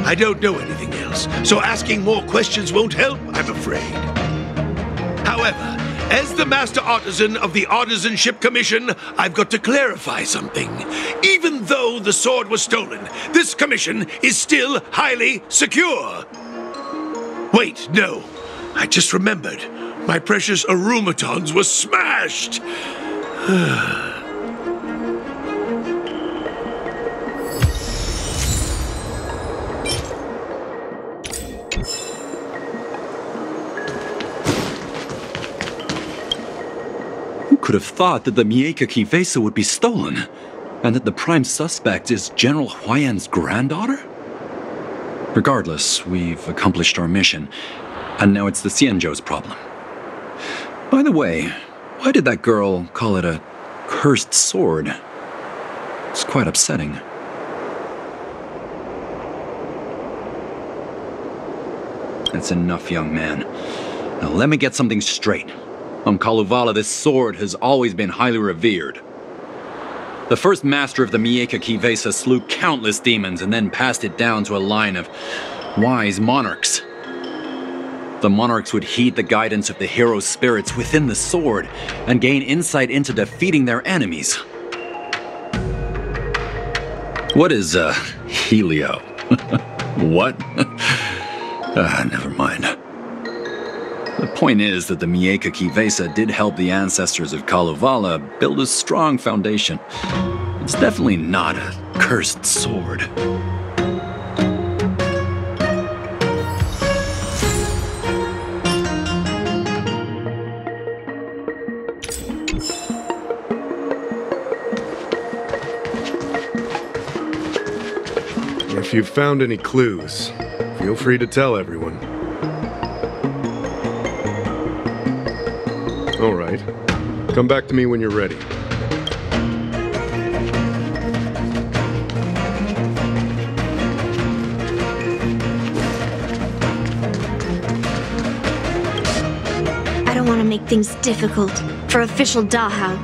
S10: I don't know anything else, so asking more questions won't help, I'm afraid. However, as the Master Artisan of the Artisanship Commission, I've got to clarify something. Even though the sword was stolen, this commission is still highly secure. Wait, no. I just remembered. My precious aromatons were smashed!
S6: Who could have thought that the Mieka Kivesa would be stolen? And that the prime suspect is General Huayan's granddaughter? Regardless, we've accomplished our mission, and now it's the Xianzhou's problem. By the way, why did that girl call it a cursed sword? It's quite upsetting. That's enough, young man. Now let me get something straight. On Kalevala, this sword has always been highly revered. The first master of the Mieka Kivesa slew countless demons and then passed it down to a line of wise monarchs. The monarchs would heed the guidance of the hero spirits within the sword and gain insight into defeating their enemies. What is, Helio? What? Never mind. The point is that the Mieka Kivesa did help the ancestors of Kalevala build a strong foundation. It's definitely not a cursed sword.
S12: If you've found any clues, feel free to tell everyone. All right. Come back to me when you're ready.
S2: I don't want to make things difficult for official Dahao.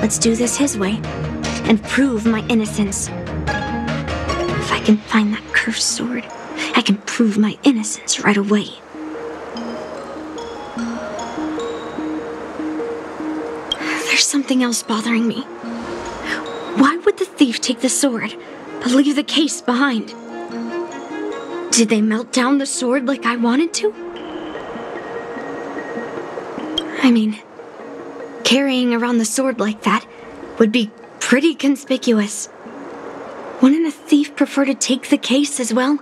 S2: Let's do this his way and prove my innocence. If I can find that cursed sword, I can prove my innocence right away. There's something else bothering me. Why would the thief take the sword, but leave the case behind? Did they melt down the sword like I wanted to? I mean, carrying around the sword like that would be pretty conspicuous. Wouldn't a thief prefer to take the case as well?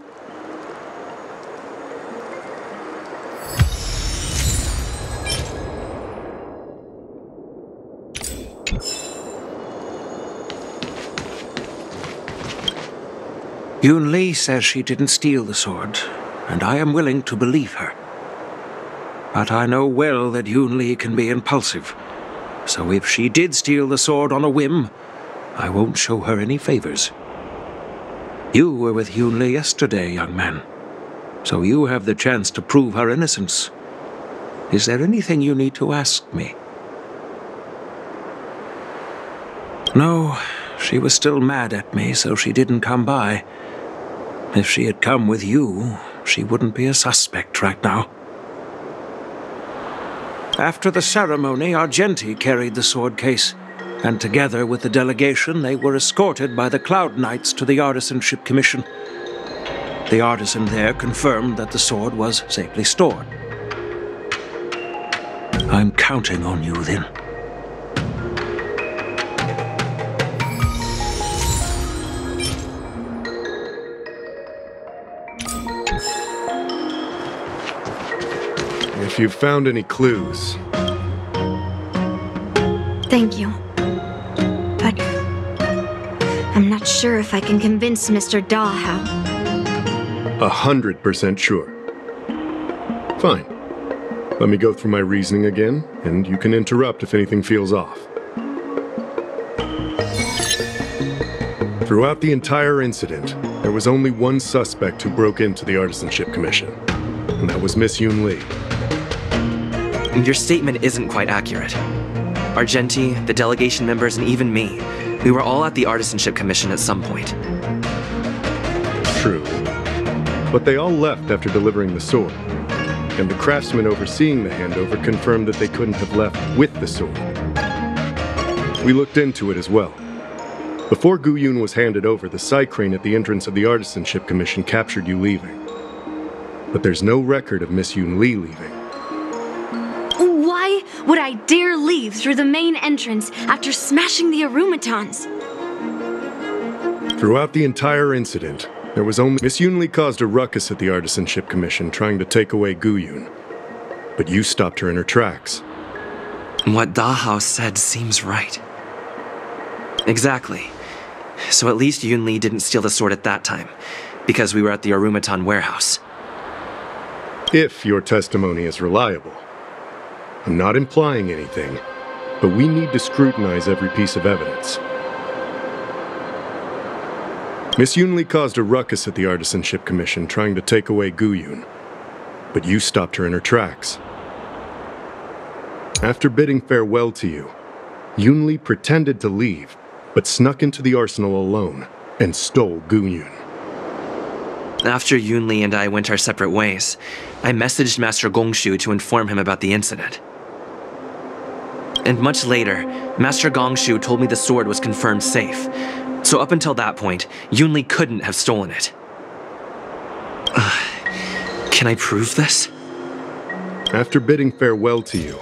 S8: Yunli says she didn't steal the sword, and I am willing to believe her. But I know well that Yunli can be impulsive, so if she did steal the sword on a whim, I won't show her any favors. You were with Yunli yesterday, young man, so you have the chance to prove her innocence. Is there anything you need to ask me? No, she was still mad at me, so she didn't come by. If she had come with you, she wouldn't be a suspect right now. After the ceremony, Argenti carried the sword case, and together with the delegation, they were escorted by the Cloud Knights to the Artisanship Commission. The artisan there confirmed that the sword was safely stored. I'm counting on you then.
S12: If you've found any clues.
S2: Thank you. But I'm not sure if I can convince Mr. Dahao.
S12: 100% sure. Fine. Let me go through my reasoning again, and you can interrupt if anything feels off. Throughout the entire incident, there was only one suspect who broke into the Artisanship Commission, and that was Miss Yunli.
S1: Your statement isn't quite accurate. Argenti, the delegation members, and even me, we were all at the Artisanship Commission at some point.
S12: True. But they all left after delivering the sword, and the craftsman overseeing the handover confirmed that they couldn't have left with the sword. We looked into it as well. Before Guyun was handed over, the side crane at the entrance of the Artisanship Commission captured you leaving. But there's no record of Miss Yunli leaving.
S2: Why would I dare leave through the main entrance after smashing the Arumatons?
S12: Throughout the entire incident, there was only Miss Yunli caused a ruckus at the Artisanship Commission trying to take away Guyun. But you stopped her in her tracks.
S1: What Dahao said seems right. Exactly. So at least Yunli didn't steal the sword at that time, because we were at the Arumatan warehouse.
S12: If your testimony is reliable. I'm not implying anything, but we need to scrutinize every piece of evidence. Miss Yunli caused a ruckus at the Artisanship Commission trying to take away Guyun, but you stopped her in her tracks. After bidding farewell to you, Yunli pretended to leave, but snuck into the arsenal alone and stole Guyun.
S1: After Yunli and I went our separate ways, I messaged Master Gongshu to inform him about the incident. And much later, Master Gongshu told me the sword was confirmed safe. So up until that point, Yunli couldn't have stolen it. Can I prove this?
S12: After bidding farewell to you,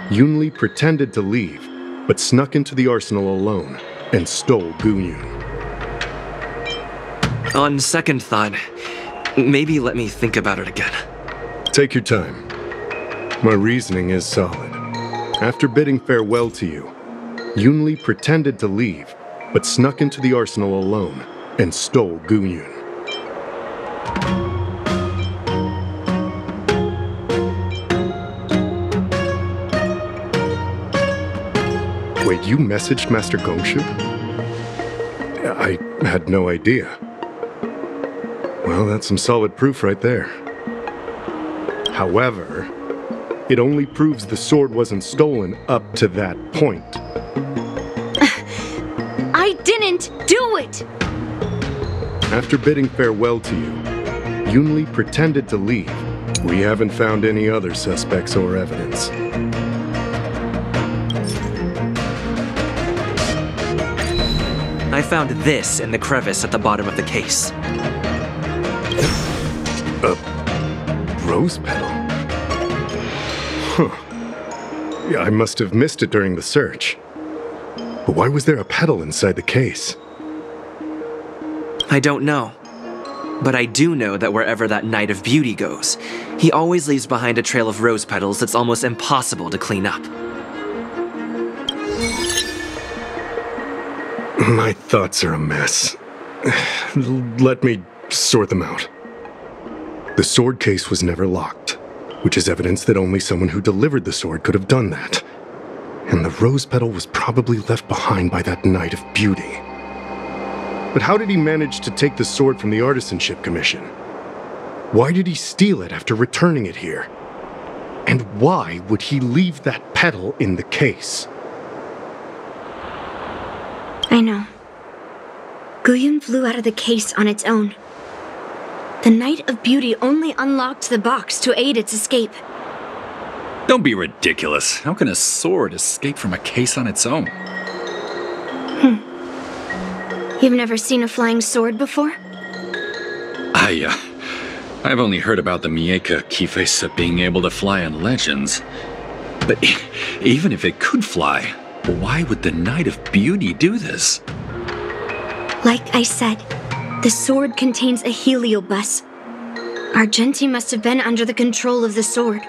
S12: Yunli pretended to leave, but snuck into the arsenal alone and stole Guyun.
S1: On second thought, maybe let me think about it again.
S12: Take your time. My reasoning is solid. After bidding farewell to you, Yunli pretended to leave, but snuck into the arsenal alone and stole Guyun. Wait, you messaged Master Gongshu? I had no idea. Well, that's some solid proof right there. However, it only proves the sword wasn't stolen up to that point.
S2: I didn't do it!
S12: After bidding farewell to you, Yunli pretended to leave. We haven't found any other suspects or evidence.
S1: I found this in the crevice at the bottom of the case.
S12: A rose petal? Huh. Yeah, I must have missed it during the search. But why was there a petal inside the case?
S1: I don't know. But I do know that wherever that Knight of Beauty goes, he always leaves behind a trail of rose petals that's almost impossible to clean up.
S12: My thoughts are a mess. Let me sort them out. The sword case was never locked, which is evidence that only someone who delivered the sword could have done that. And the rose petal was probably left behind by that Knight of Beauty. But how did he manage to take the sword from the Artisanship Commission? Why did he steal it after returning it here? And why would he leave that petal in the case?
S2: I know. Guyun flew out of the case on its own. The Knight of Beauty only unlocked the box to aid its escape.
S6: Don't be ridiculous. How can a sword escape from a case on its own?
S2: You've never seen a flying sword before?
S6: I've only heard about the Mieka Kifesa being able to fly in legends. But even if it could fly, why would the Knight of Beauty do this?
S2: Like I said, the sword contains a heliobus. Argenti must have been under the control of the sword.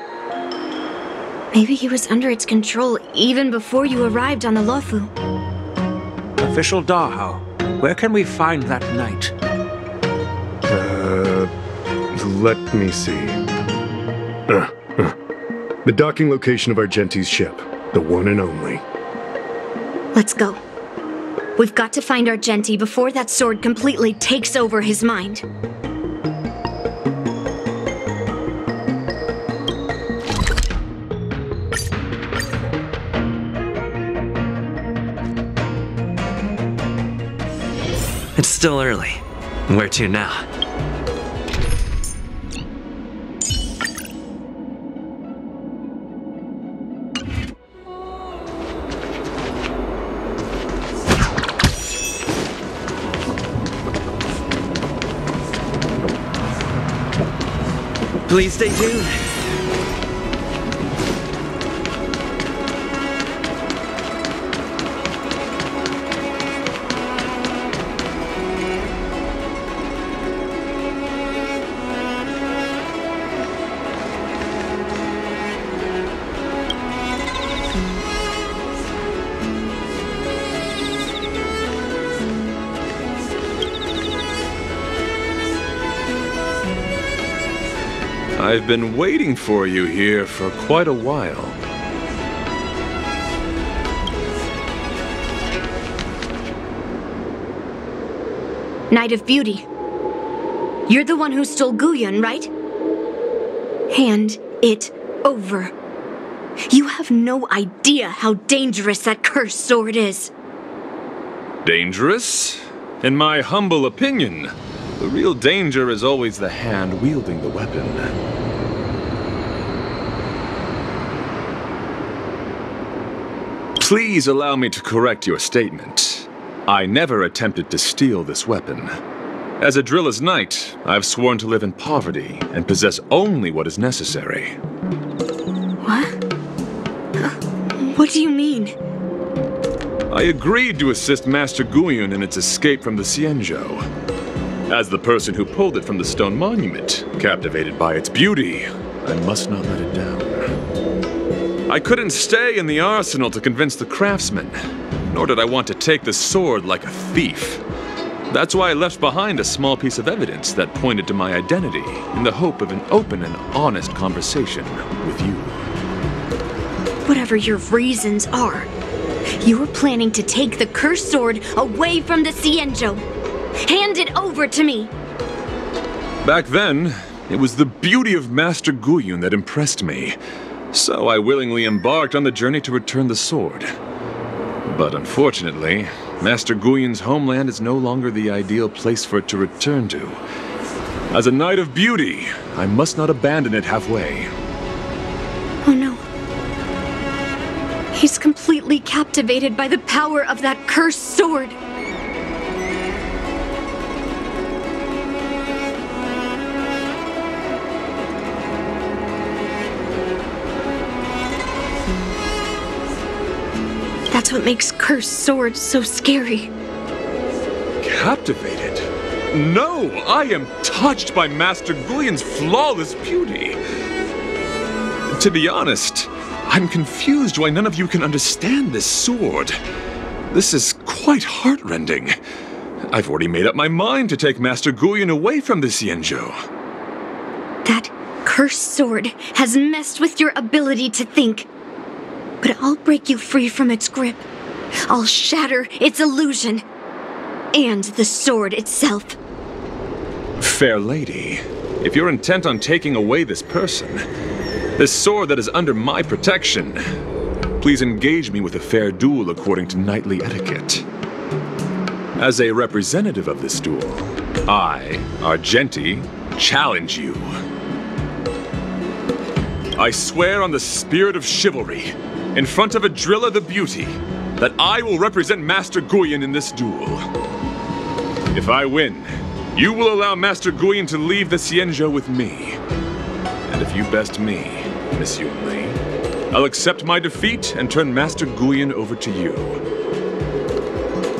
S2: Maybe he was under its control even before you arrived on the Lofu.
S8: Official Dahao, where can we find that knight?
S12: Let me see. The docking location of Argenti's ship, the one and only.
S2: Let's go. We've got to find Argenti before that sword completely takes over his mind.
S1: It's still early. Where to now? Please stay tuned.
S7: I've been waiting for you here for quite a while.
S2: Knight of Beauty. You're the one who stole Guyun, right? Hand it over. You have no idea how dangerous that cursed sword is.
S7: Dangerous? In my humble opinion, the real danger is always the hand wielding the weapon. Please allow me to correct your statement. I never attempted to steal this weapon. As a Drilla's knight, I've sworn to live in poverty and possess only what is necessary.
S2: What? What do you mean?
S7: I agreed to assist Master Guyun in its escape from the Xianzhou. As the person who pulled it from the stone monument, captivated by its beauty, I must not let it down. I couldn't stay in the arsenal to convince the craftsman, nor did I want to take the sword like a thief. That's why I left behind a small piece of evidence that pointed to my identity in the hope of an open and honest conversation with you.
S2: Whatever your reasons are, you're planning to take the cursed sword away from the Xianzhou. Hand it over to me!
S7: Back then, it was the beauty of Master Guyun that impressed me, so I willingly embarked on the journey to return the sword. But unfortunately, Master Guyun's homeland is no longer the ideal place for it to return to. As a Knight of Beauty, I must not abandon it halfway.
S2: Oh no. He's completely captivated by the power of that cursed sword. That's what makes cursed swords so scary.
S7: Captivated? No! I am touched by Master Guyun's flawless beauty! To be honest, I'm confused why none of you can understand this sword. This is quite heartrending. I've already made up my mind to take Master Guyun away from the Xianzhou.
S2: That cursed sword has messed with your ability to think. But I'll break you free from its grip. I'll shatter its illusion. And the sword itself.
S7: Fair lady, if you're intent on taking away this person, this sword that is under my protection, please engage me with a fair duel according to knightly etiquette. As a representative of this duel, I, Argenti, challenge you. I swear on the spirit of chivalry, in front of Adrilla the Beauty, that I will represent Master Guyun in this duel. If I win, you will allow Master Guyun to leave the Xianzhou with me. And if you best me, Miss Yunli, I'll accept my defeat and turn Master Guyun over to you.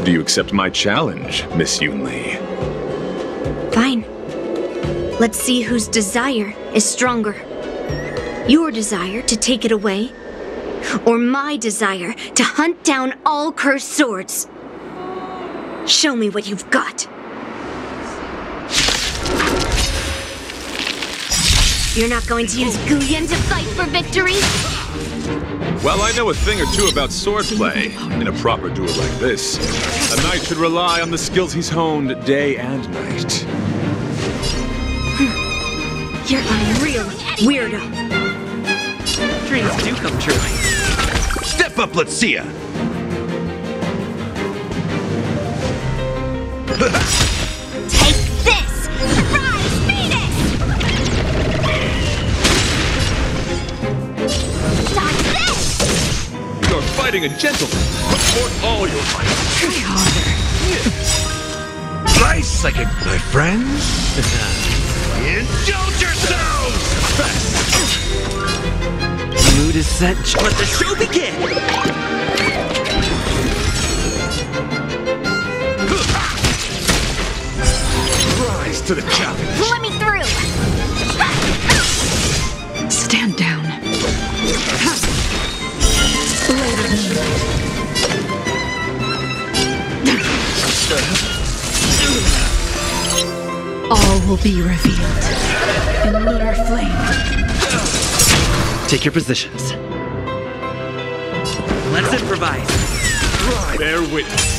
S7: Do you accept my challenge, Miss Yunli?
S2: Fine. Let's see whose desire is stronger. Your desire to take it away, or my desire to hunt down all cursed swords. Show me what you've got. You're not going to use Guyun to fight for victory?
S7: Well, I know a thing or two about swordplay. In a proper duel like this, a knight should rely on the skills he's honed day and night.
S2: You're a real weirdo.
S1: Dreams do come true.
S10: Step up, let's see ya!
S2: Take this! Surprise Phoenix! Dodge this!
S7: You're fighting a gentleman. Put forth all your might.
S2: Try harder.
S10: Dry second, my friends. Indulge yourselves!
S1: The mood is set. Let the show begin!
S10: Rise to the challenge.
S2: Let me through!
S13: Stand down. All will be revealed in lunar flame.
S1: Take your positions. Let's improvise.
S7: Bear witness.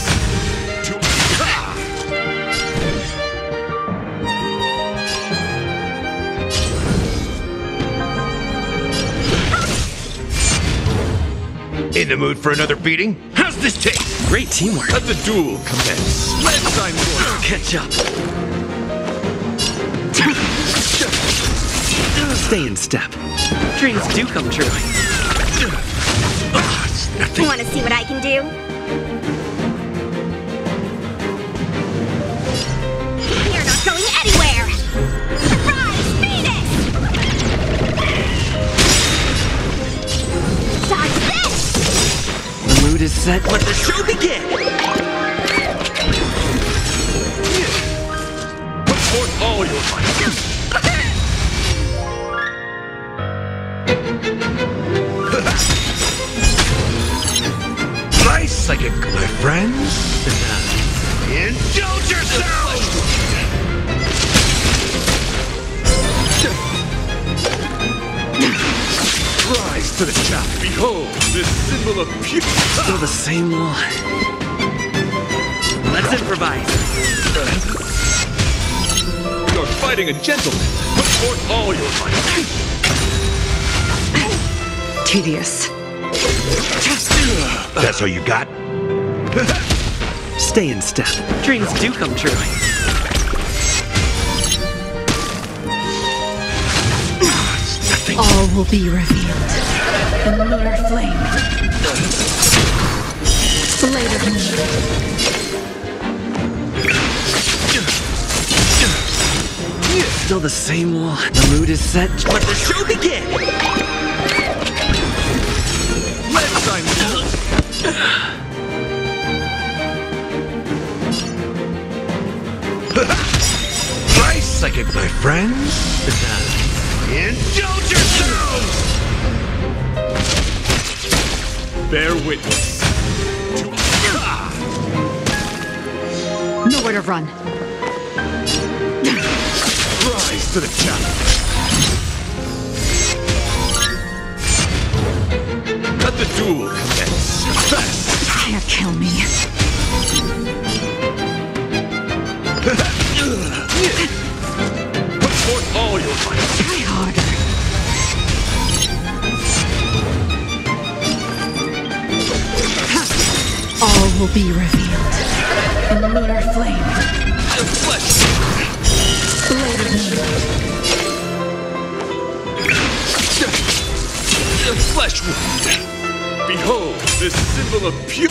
S10: In the mood for another beating? How's this taste?
S1: Great teamwork.
S7: Let the duel commence. Let's sign for
S1: Catch up. Stay in step. Dreams do come true.
S2: You want to see what I can do? You're not going anywhere! Surprise! Venus! Dodge this!
S1: The mood is set. Let the show begin!
S7: Put forth all your might.
S10: Nice psychic, my friends. Indulge yourselves!
S7: Rise to the challenge. Behold, this symbol of purity.
S1: Still the same one. Let's improvise.
S7: You're fighting a gentleman. Put forth all your might.
S13: Tedious.
S10: That's all you got?
S1: Stay in step. Dreams do come true.
S13: All will be revealed in the lunar flame. Blade of moon.
S1: Still the same one. The mood is set. Let the show begin!
S7: Let's sign for
S10: Nice psychic, my friends. Indulge yourselves!
S7: bear witness.
S13: Nowhere to run.
S7: Rise to the challenge. Let the duel commence. Fast.
S13: Can't kill me.
S7: Put forth all your might.
S13: Try harder. All will be revealed in the lunar flame.
S7: The flesh.
S13: Blade of
S7: The flesh wound. Behold, this symbol of pure.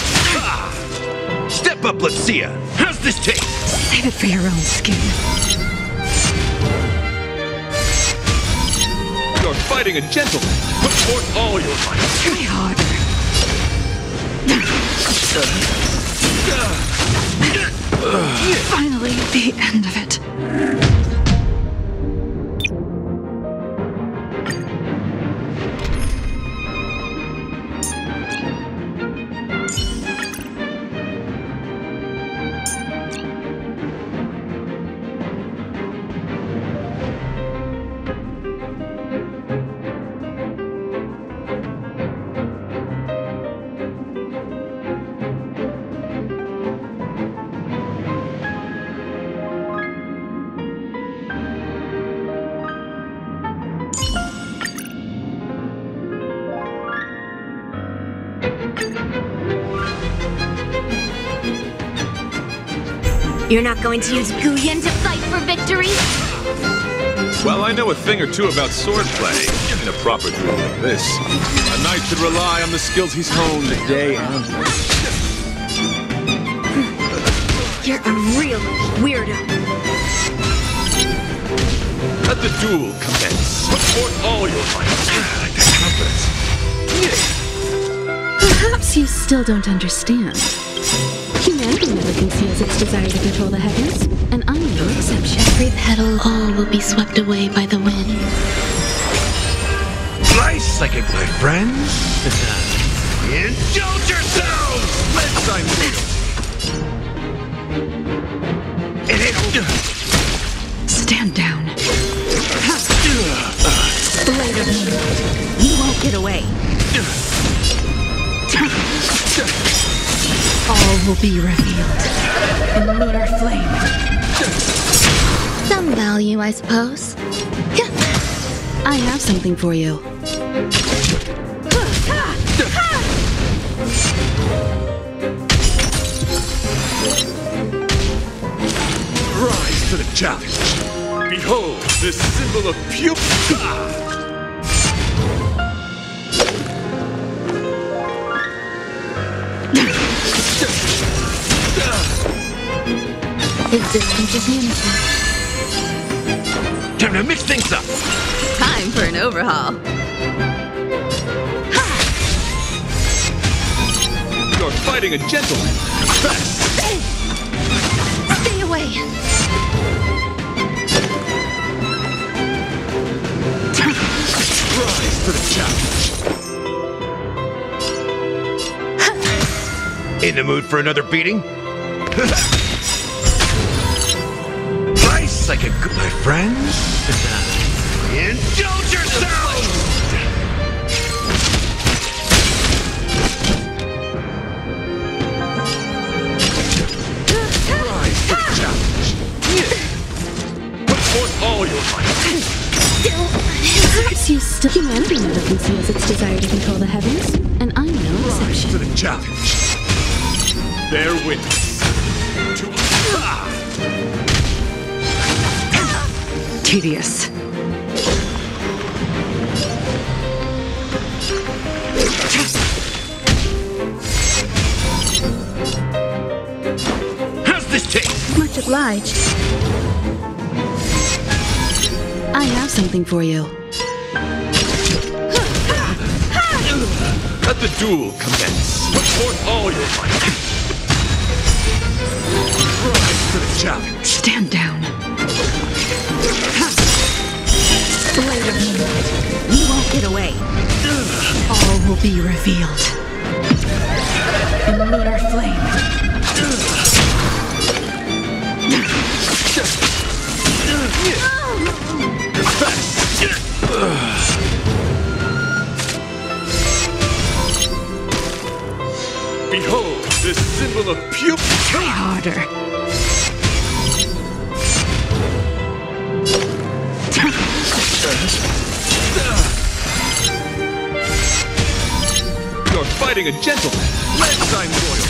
S10: Step up, let's see ya. How's this taste?
S13: Save it for your own skin.
S7: You're fighting a gentleman. Put forth all your might.
S13: Try harder. Finally, the end of it.
S2: You're not going to use Guyan to fight for victory?
S7: Well, I know a thing or two about swordplay. In a proper duel like this, a knight should rely on the skills he's honed day and night.
S2: You're a real weirdo.
S7: Let the duel commence. Put forth all your might. I like that confidence.
S13: Perhaps you still don't understand. Humanity never conceals its desire to control the heavens, and I'm no exception.
S5: Every petal, all will be swept away by the wind.
S10: Nice psychic, my friends. Indulge yourselves!
S7: Let's sign
S13: Stand down. Blade of moonlight. You won't get away. All will be revealed in lunar flame.
S2: Some value, I suppose.
S13: I have something for you.
S10: Rise to the challenge.
S7: Behold, this symbol of
S13: Existence is unity.
S10: Time to mix things up.
S13: Time for an overhaul.
S7: You're fighting a gentleman.
S2: Stay away.
S10: Rise to the challenge. In the mood for another beating? Nice like a good, my friends. Indulge yourself! Rise to the challenge. Put forth all your might.
S13: Perhaps humanity never conceals its desire to control the heavens, and I'm no
S10: Rise
S13: exception.
S10: to the challenge.
S7: Bear witness.
S13: Tedious.
S10: How's this taste?
S13: Much obliged. I have something for you.
S7: Let the duel commence. Put forth all your might.
S10: Rise to the challenge.
S13: Stand down. Blade of moonlight. You won't get away. All will be revealed in lunar flame.
S7: Behold, this symbol of
S13: Try harder.
S7: You're fighting a gentleman. Let's sign royal.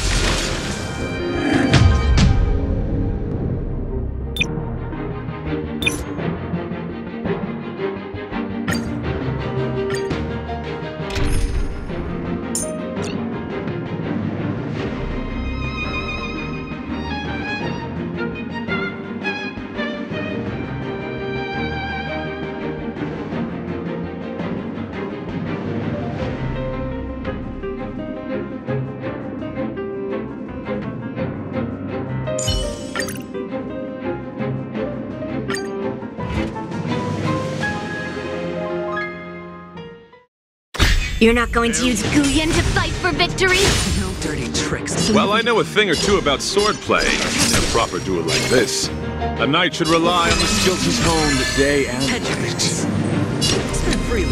S2: You're not going to use Guyan to fight for victory?
S9: No dirty tricks.
S7: Well, I know a thing or two about swordplay. In a proper duel like this, a knight should rely on the skills he's honed day and night.
S9: Spend freely.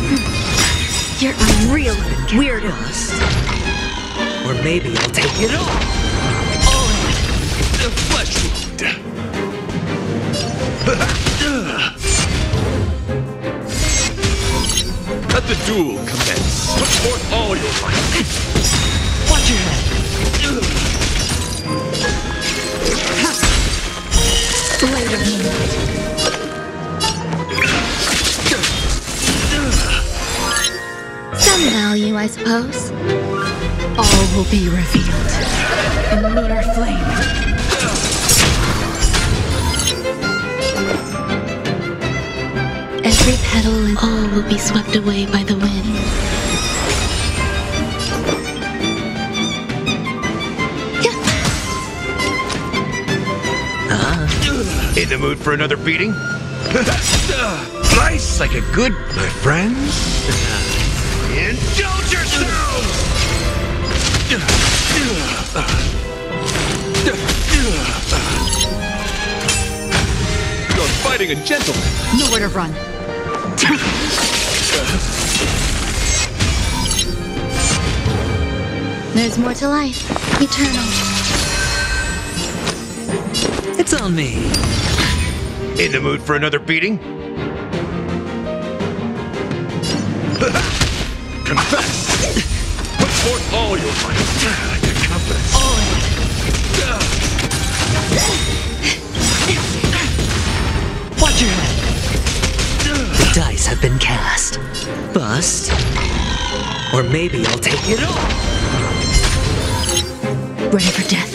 S2: You're unreal, weirdo.
S9: Or maybe I'll take it all.
S7: The flesh wound. Let the duel commence. Put forth all your might.
S9: Watch your head.
S13: Blade of moonlight.
S2: Some value, I suppose.
S13: All will be revealed in lunar flame. Every petal and all will be swept away by the wind.
S10: In the mood for another beating? Nice like a good, my friends. Indulge yourselves!
S7: You're fighting a gentleman.
S13: Nowhere to run.
S2: There's more to life. Eternal.
S11: It's on me.
S10: In the mood for another beating?
S7: Confess! Put forth all your might. Confess.
S11: Watch your head. The dice have been cast. Bust. Or maybe I'll take it all.
S13: Ready for death.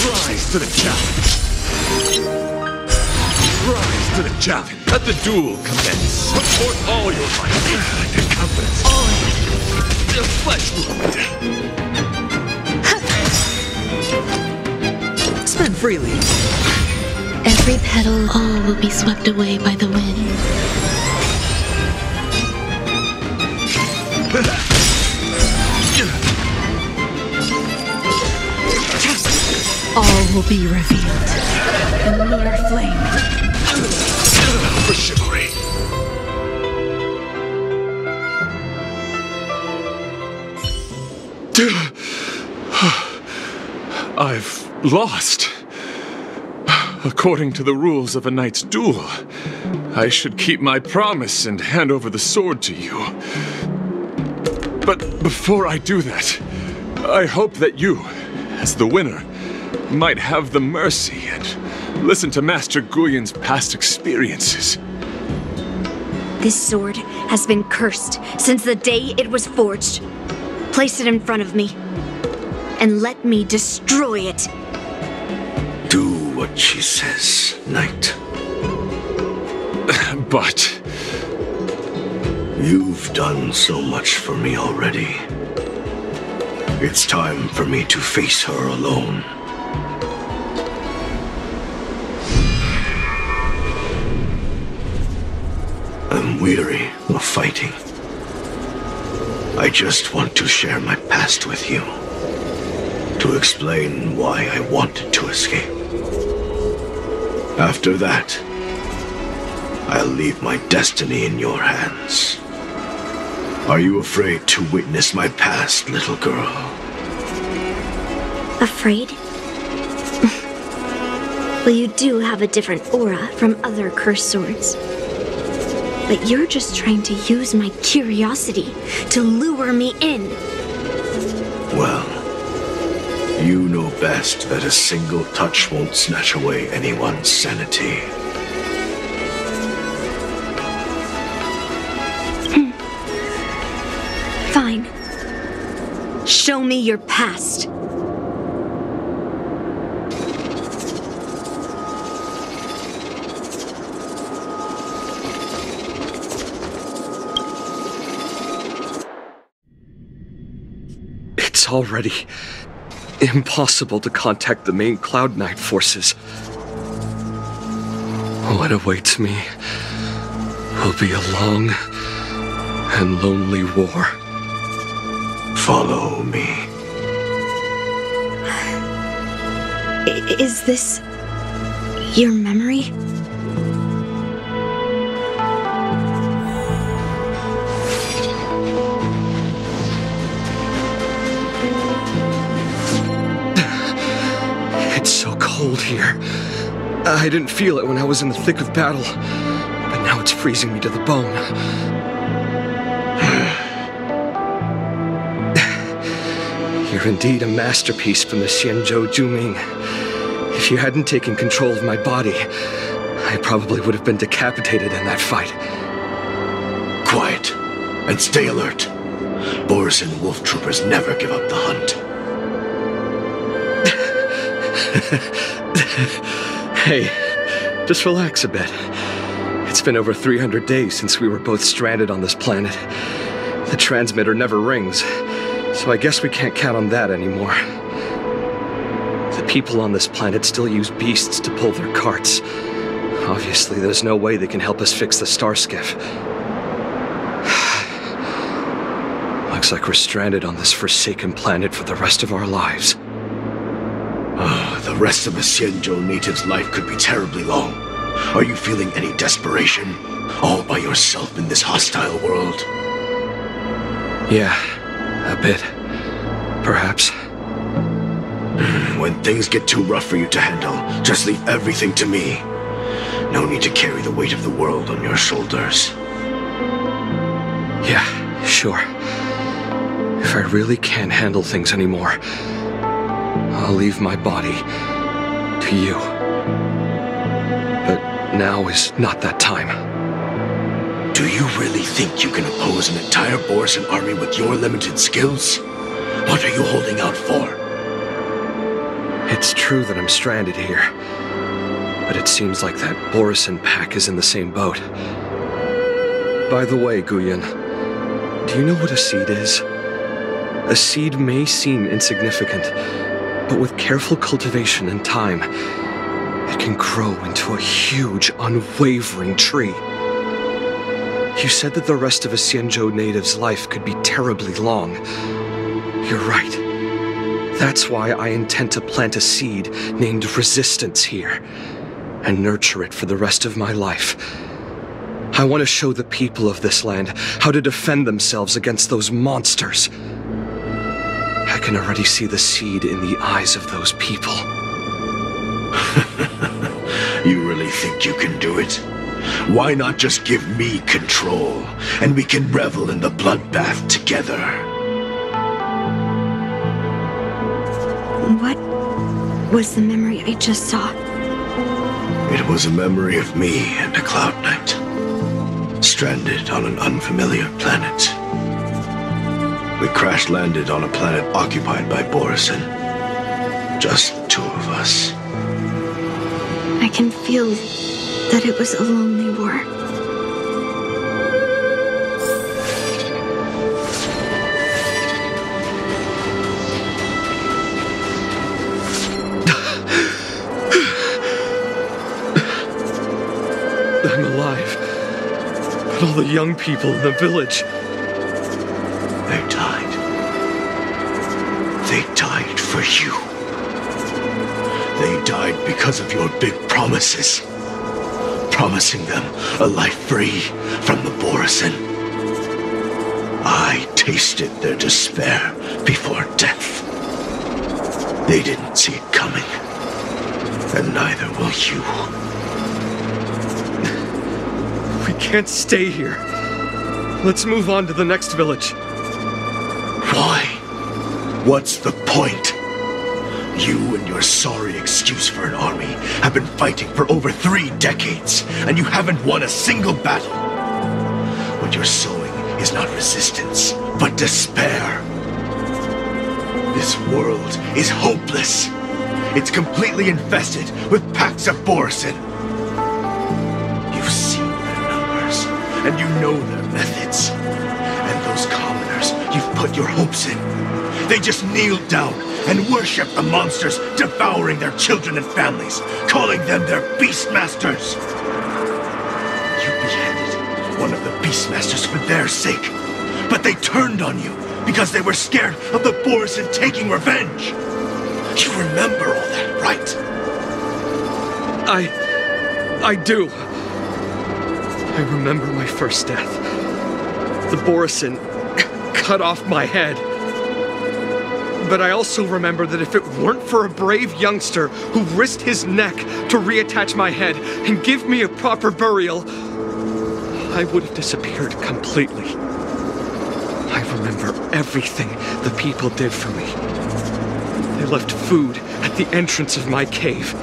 S7: Rise to the challenge. Rise to the challenge. Let the duel commence. Put forth all your might. And confidence. The flesh wound.
S11: Spend freely.
S5: Every petal, all will be swept away by the wind.
S13: All will be revealed. In lunar flame.
S7: For chivalry. I've lost. According to the rules of a knight's duel, I should keep my promise and hand over the sword to you. But before I do that, I hope that you, as the winner, might have the mercy and listen to Master Guyun's past experiences.
S2: This sword has been cursed since the day it was forged. Place it in front of me, and let me destroy it.
S10: Do what she says, knight.
S7: But...
S10: You've done so much for me already. It's time for me to face her alone. I'm weary of fighting. I just want to share my past with you. To explain why I wanted to escape. After that, I'll leave my destiny in your hands. Are you afraid to witness my past, little girl?
S2: Afraid? Well, you do have a different aura from other cursed swords. But you're just trying to use my curiosity to lure me in.
S10: Well, you know best that a single touch won't snatch away anyone's sanity.
S2: Fine. Show me your past.
S9: It's already impossible to contact the main Cloud Knight forces. What awaits me will be a long and lonely war.
S10: Follow me.
S2: Is this your memory?
S9: It's so cold here. I didn't feel it when I was in the thick of battle, but now it's freezing me to the bone. You're indeed a masterpiece from the Xianzhou Juming. If you hadn't taken control of my body, I probably would have been decapitated in that fight.
S10: Quiet, and stay alert. Boris and Wolf Troopers never give up the hunt.
S9: Hey, just relax a bit. It's been over 300 days since we were both stranded on this planet. The transmitter never rings, so I guess we can't count on that anymore. The people on this planet still use beasts to pull their carts. Obviously, there's no way they can help us fix the star skiff. Looks like we're stranded on this forsaken planet for the rest of our lives.
S10: The rest of a Xianzhou native's life could be terribly long. Are you feeling any desperation? All by yourself in this hostile world?
S9: Yeah, a bit. Perhaps.
S10: When things get too rough for you to handle, just leave everything to me. No need to carry the weight of the world on your shoulders.
S9: Yeah, sure. If I really can't handle things anymore, I'll leave my body to you. But now is not that time.
S10: Do you really think you can oppose an entire Borisin army with your limited skills? What are you holding out for?
S9: It's true that I'm stranded here, but it seems like that Borisin pack is in the same boat. By the way, Guyun, do you know what a seed is? A seed may seem insignificant, but with careful cultivation and time, it can grow into a huge, unwavering tree. You said that the rest of a Xianzhou native's life could be terribly long. You're right. That's why I intend to plant a seed named Resistance here, and nurture it for the rest of my life. I want to show the people of this land how to defend themselves against those monsters. I can already see the seed in the eyes of those people.
S10: You really think you can do it? Why not just give me control, and we can revel in the bloodbath together?
S2: What was the memory I just saw?
S10: It was a memory of me and a Cloud Knight, stranded on an unfamiliar planet. We crash-landed on a planet occupied by Borisin. Just the two of us.
S2: I can feel that it was a lonely war.
S9: I'm alive. But all the young people in the village...
S10: They died. They died for you. They died because of your big promises. Promising them a life free from the Borisin. I tasted their despair before death. They didn't see it coming. And neither will you.
S9: We can't stay here. Let's move on to the next village.
S10: Why? What's the point? You and your sorry excuse for an army have been fighting for over 3 decades, and you haven't won a single battle. What you're sowing is not resistance, but despair. This world is hopeless. It's completely infested with packs of Borisin. You've seen their numbers, and you know their methods. And those commoners you've put your hopes in, they just kneel down and worship the monsters, devouring their children and families, calling them their Beastmasters. You beheaded one of the Beastmasters for their sake, but they turned on you because they were scared of the Borisin taking revenge. You remember all that, right?
S9: I do. I remember my first death. The Borisin cut off my head. But I also remember that if it weren't for a brave youngster who risked his neck to reattach my head and give me a proper burial, I would have disappeared completely. I remember everything the people did for me. They left food at the entrance of my cave,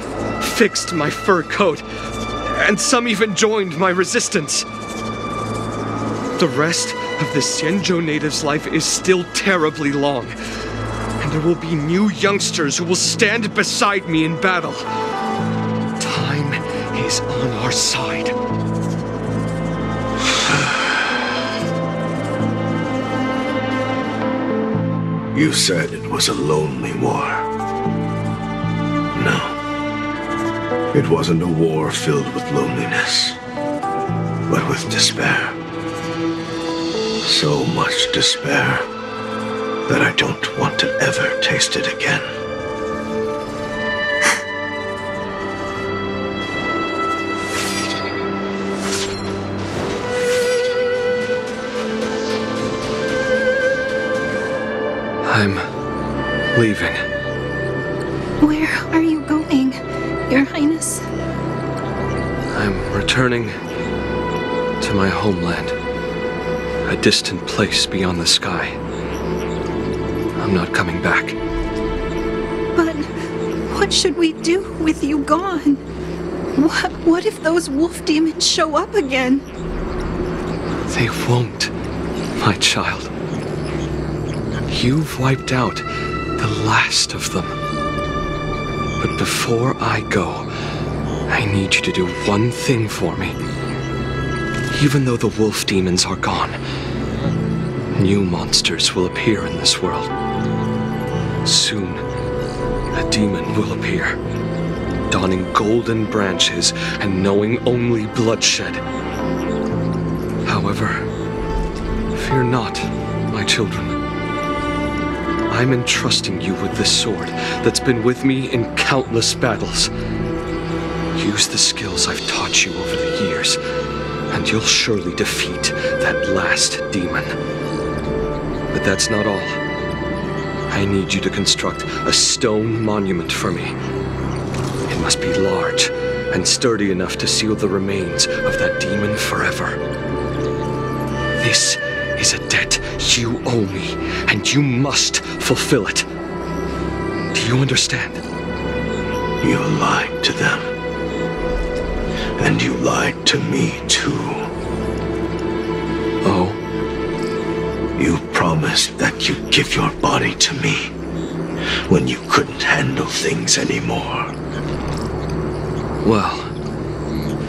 S9: fixed my fur coat, and some even joined my resistance. The rest of the Xianzhou native's life is still terribly long. And there will be new youngsters who will stand beside me in battle. Time is on our side.
S10: You said it was a lonely war. No. It wasn't a war filled with loneliness, but with despair. So much despair that I don't want to ever taste it again.
S9: I'm leaving.
S13: Where are you going, Your Highness?
S9: I'm returning to my homeland. A distant place beyond the sky. I'm not coming back.
S13: But what should we do with you gone? What if those wolf demons show up again?
S9: They won't, my child. You've wiped out the last of them. But before I go, I need you to do one thing for me. Even though the wolf demons are gone, new monsters will appear in this world. Soon, a demon will appear, donning golden branches and knowing only bloodshed. However, fear not, my children. I'm entrusting you with this sword that's been with me in countless battles. Use the skills I've taught you over the years, and you'll surely defeat that last demon. But that's not all. I need you to construct a stone monument for me. It must be large and sturdy enough to seal the remains of that demon forever. This is a debt you owe me, and you must fulfill it. Do you understand?
S10: You lied to them. And you lied to me, too.
S9: Oh?
S10: You promised that you'd give your body to me when you couldn't handle things anymore.
S9: Well,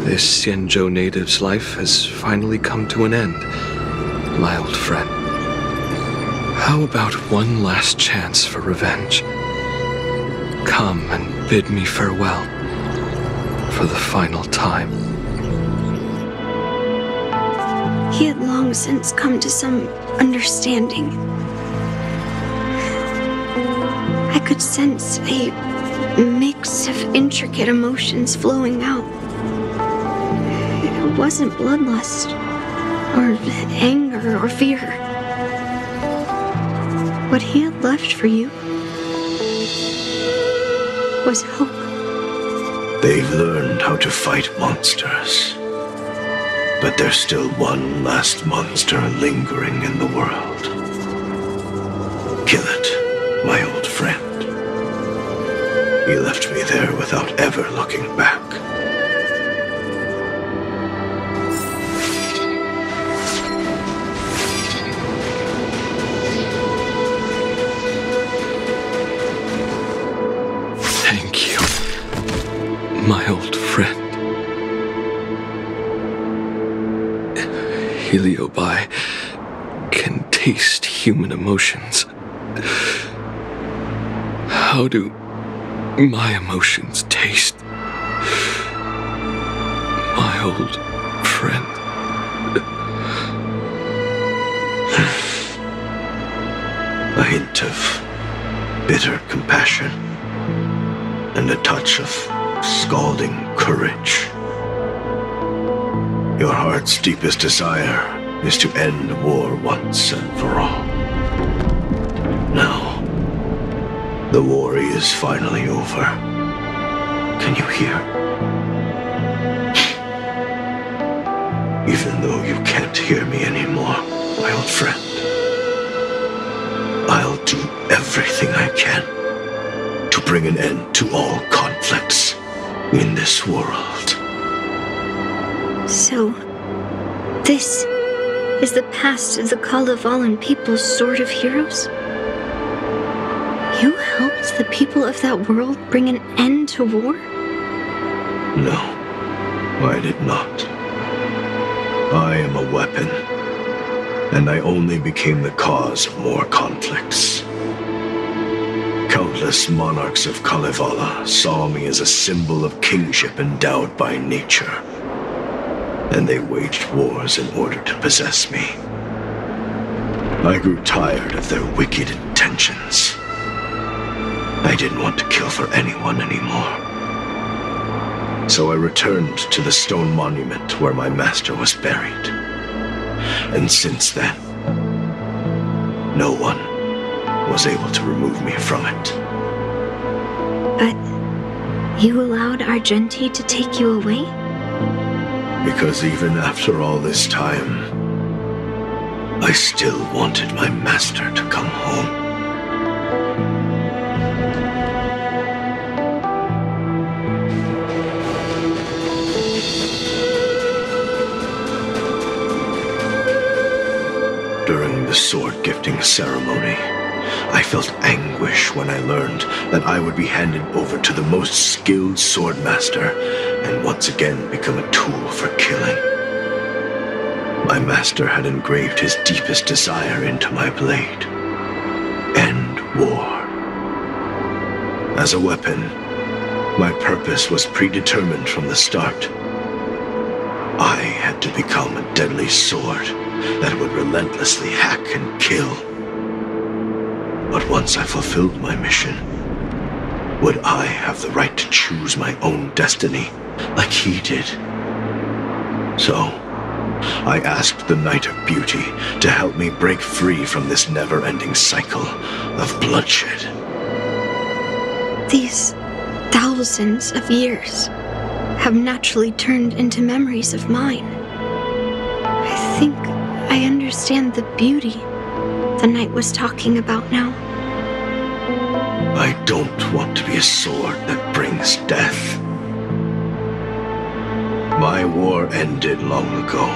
S9: this Xianzhou native's life has finally come to an end, my old friend. How about one last chance for revenge? Come and bid me farewell for the final time.
S2: He had long since come to some understanding. I could sense a mix of intricate emotions flowing out. It wasn't bloodlust, or anger, or fear. What he had left for you was hope.
S10: They've learned how to fight monsters. But there's still one last monster lingering in the world. Kill it, my old friend. He left me there without ever looking back.
S9: Thank you, my old friend. Heliobi can taste human emotions. How do my emotions taste? My old friend.
S10: A hint of bitter compassion and a touch of scalding courage. Your heart's deepest desire is to end war once and for all. Now, the war is finally over. Can you hear? Even though you can't hear me anymore, my old friend, I'll do everything I can to bring an end to all conflicts in this world.
S2: So, this is the past of the Kalevalan people's Sword of Heroes? You helped the people of that world bring an end to war?
S10: No, I did not. I am a weapon, and I only became the cause of more conflicts. Countless monarchs of Kalevala saw me as a symbol of kingship endowed by nature, and they waged wars in order to possess me. I grew tired of their wicked intentions. I didn't want to kill for anyone anymore. So I returned to the stone monument where my master was buried. And since then, no one was able to remove me from it.
S2: But you allowed Argenti to take you away?
S10: Because even after all this time, I still wanted my master to come home. During the sword gifting ceremony, I felt anguish when I learned that I would be handed over to the most skilled swordmaster and once again become a tool for killing. My master had engraved his deepest desire into my blade. End war. As a weapon, my purpose was predetermined from the start. I had to become a deadly sword that would relentlessly hack and kill. But once I fulfilled my mission, would I have the right to choose my own destiny like he did? So, I asked the Knight of Beauty to help me break free from this never-ending cycle of bloodshed.
S2: These thousands of years have naturally turned into memories of mine. I think I understand the beauty the knight was talking about now.
S10: I don't want to be a sword that brings death. My war ended long ago.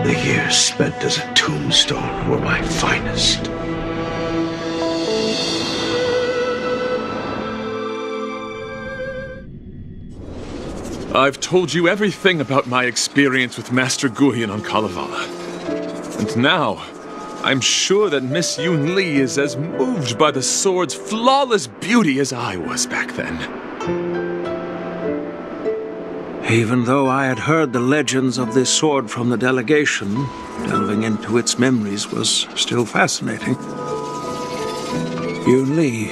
S10: The years spent as a tombstone were my finest.
S7: I've told you everything about my experience with Master Guyan on Kalevala. And now, I'm sure that Miss Yunli is as moved by the sword's flawless beauty as I was back then.
S8: Even though I had heard the legends of this sword from the delegation, delving into its memories was still fascinating. Yunli,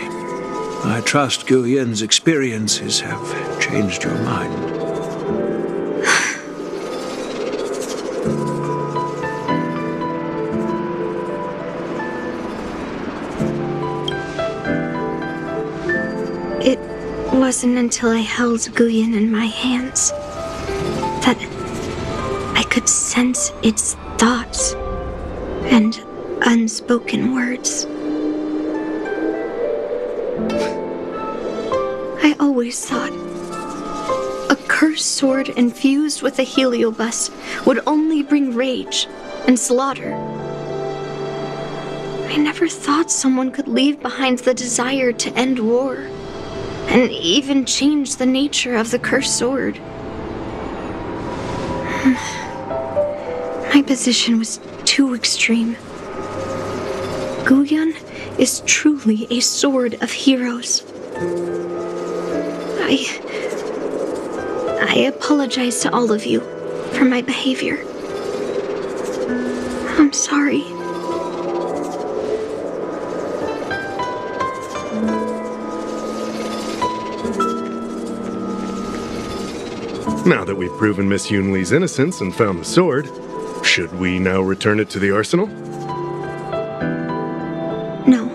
S8: I trust Guyan's experiences have changed your mind.
S2: It wasn't until I held Guyan in my hands that I could sense its thoughts and unspoken words. I always thought a cursed sword infused with a heliobus would only bring rage and slaughter. I never thought someone could leave behind the desire to end war, and even change the nature of the cursed sword. My position was too extreme. Guyan is truly a sword of heroes. I apologize to all of you for my behavior. I'm sorry.
S12: Now that we've proven Miss Yunli's innocence and found the sword, should we now return it to the arsenal?
S2: No.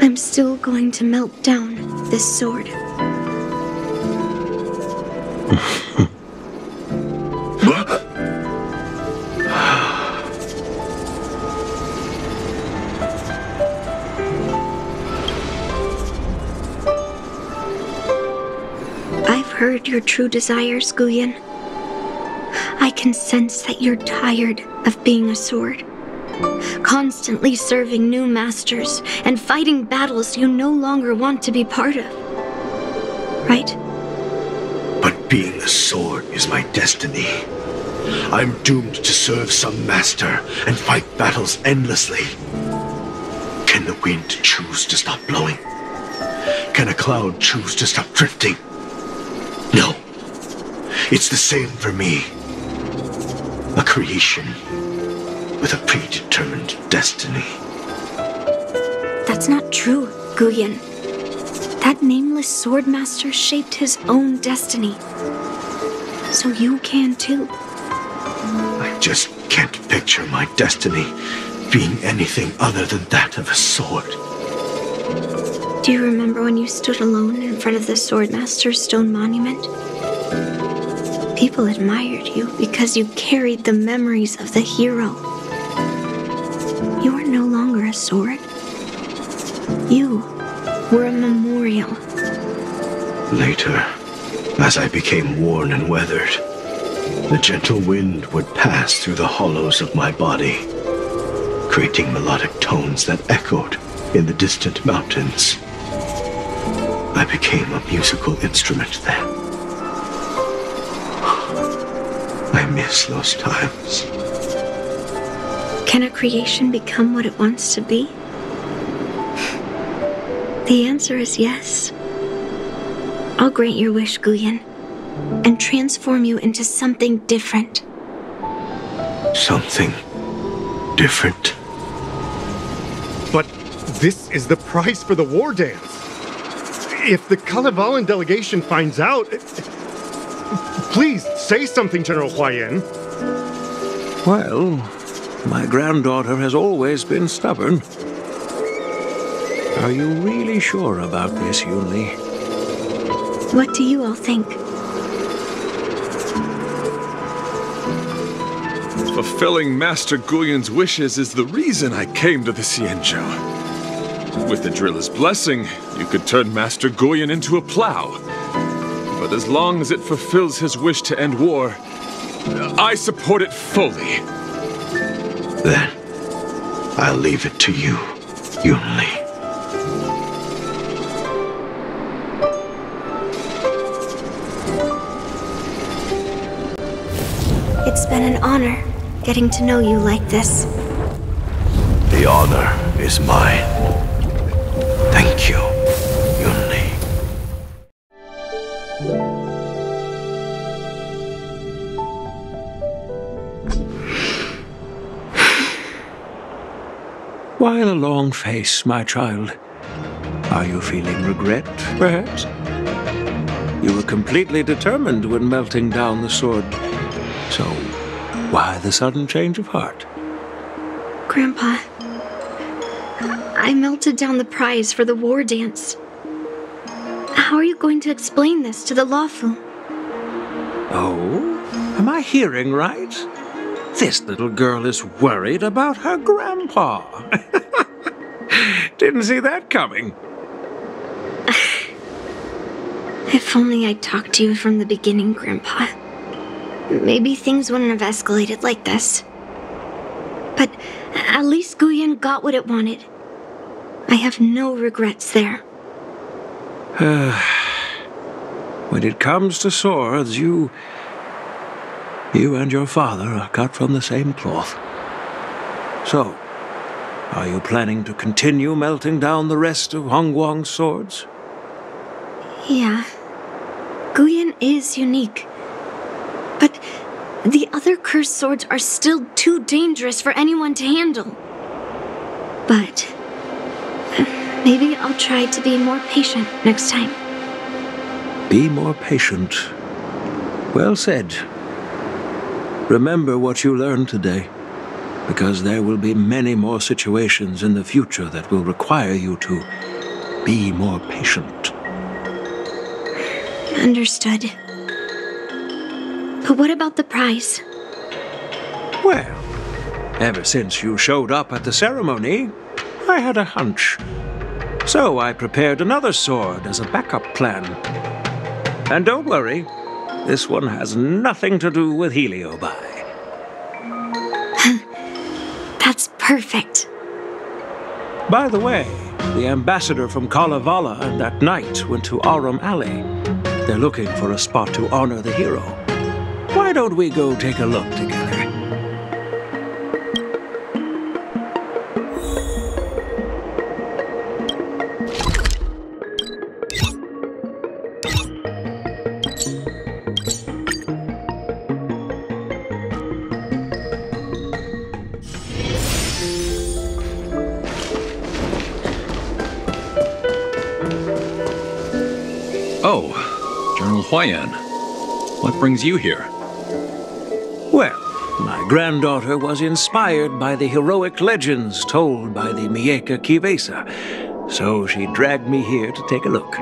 S2: I'm still going to melt down this sword. I've heard your true desires, Guyan. I can sense that you're tired of being a sword, constantly serving new masters and fighting battles you no longer want to be part of. Right?
S10: But being a sword is my destiny. I'm doomed to serve some master and fight battles endlessly. Can the wind choose to stop blowing? Can a cloud choose to stop drifting? No. It's the same for me. A creation with a predetermined destiny.
S2: That's not true, Guyan. That nameless swordmaster shaped his own destiny. So you can too.
S10: I just can't picture my destiny being anything other than that of a sword.
S2: Do you remember when you stood alone in front of the Swordmaster's stone monument? People admired you because you carried the memories of the hero. You were no longer a sword. You were a memorial.
S10: Later, as I became worn and weathered, the gentle wind would pass through the hollows of my body, creating melodic tones that echoed in the distant mountains. I became a musical instrument then. I miss those times.
S2: Can a creation become what it wants to be? The answer is yes. I'll grant your wish, Guyan, and transform you into something different.
S10: Something different?
S12: But this is the price for the war dance. If the Kalevalan delegation finds out... Please, say something, General Huayan.
S8: Well, my granddaughter has always been stubborn. Are you really sure about this, Yunli?
S2: What do you all think?
S7: Fulfilling Master Guyan's wishes is the reason I came to the Xianzhou. With the driller's blessing, you could turn Master Guyan into a plow. But as long as it fulfills his wish to end war, I support it fully.
S10: Then, I'll leave it to you, Yunli.
S2: It's been an honor getting to know you like this.
S10: The honor is mine. Thank you, Yunli.
S8: While a long face, my child. Are you feeling regret, perhaps? You were completely determined when melting down the sword. So, why the sudden change of heart?
S2: Grandpa, I melted down the prize for the war dance. How are you going to explain this to the Lawfu?
S8: Oh? Am I hearing right? This little girl is worried about her grandpa. Didn't see that coming.
S2: If only I'd talked to you from the beginning, Grandpa. Maybe things wouldn't have escalated like this. But at least Guyan got what it wanted. I have no regrets there.
S8: When it comes to swords, you and your father are cut from the same cloth. So, are you planning to continue melting down the rest of Hongguang's swords?
S2: Yeah. Guyan is unique. But the other cursed swords are still too dangerous for anyone to handle. But maybe I'll try to be more patient next time.
S8: Be more patient. Well said. Remember what you learned today, because there will be many more situations in the future that will require you to be more patient.
S2: Understood. But what about the prize?
S8: Well, ever since you showed up at the ceremony, I had a hunch. So I prepared another sword as a backup plan. And don't worry, this one has nothing to do with Heliobi.
S2: That's perfect.
S8: By the way, the ambassador from Kalevala and that knight went to Arum Alley. They're looking for a spot to honor the hero. Why don't we go take a look together?
S6: Oh, General Huayan. What brings you here?
S8: Well, my granddaughter was inspired by the heroic legends told by the Mieka Kivesa, so she dragged me here to take a look.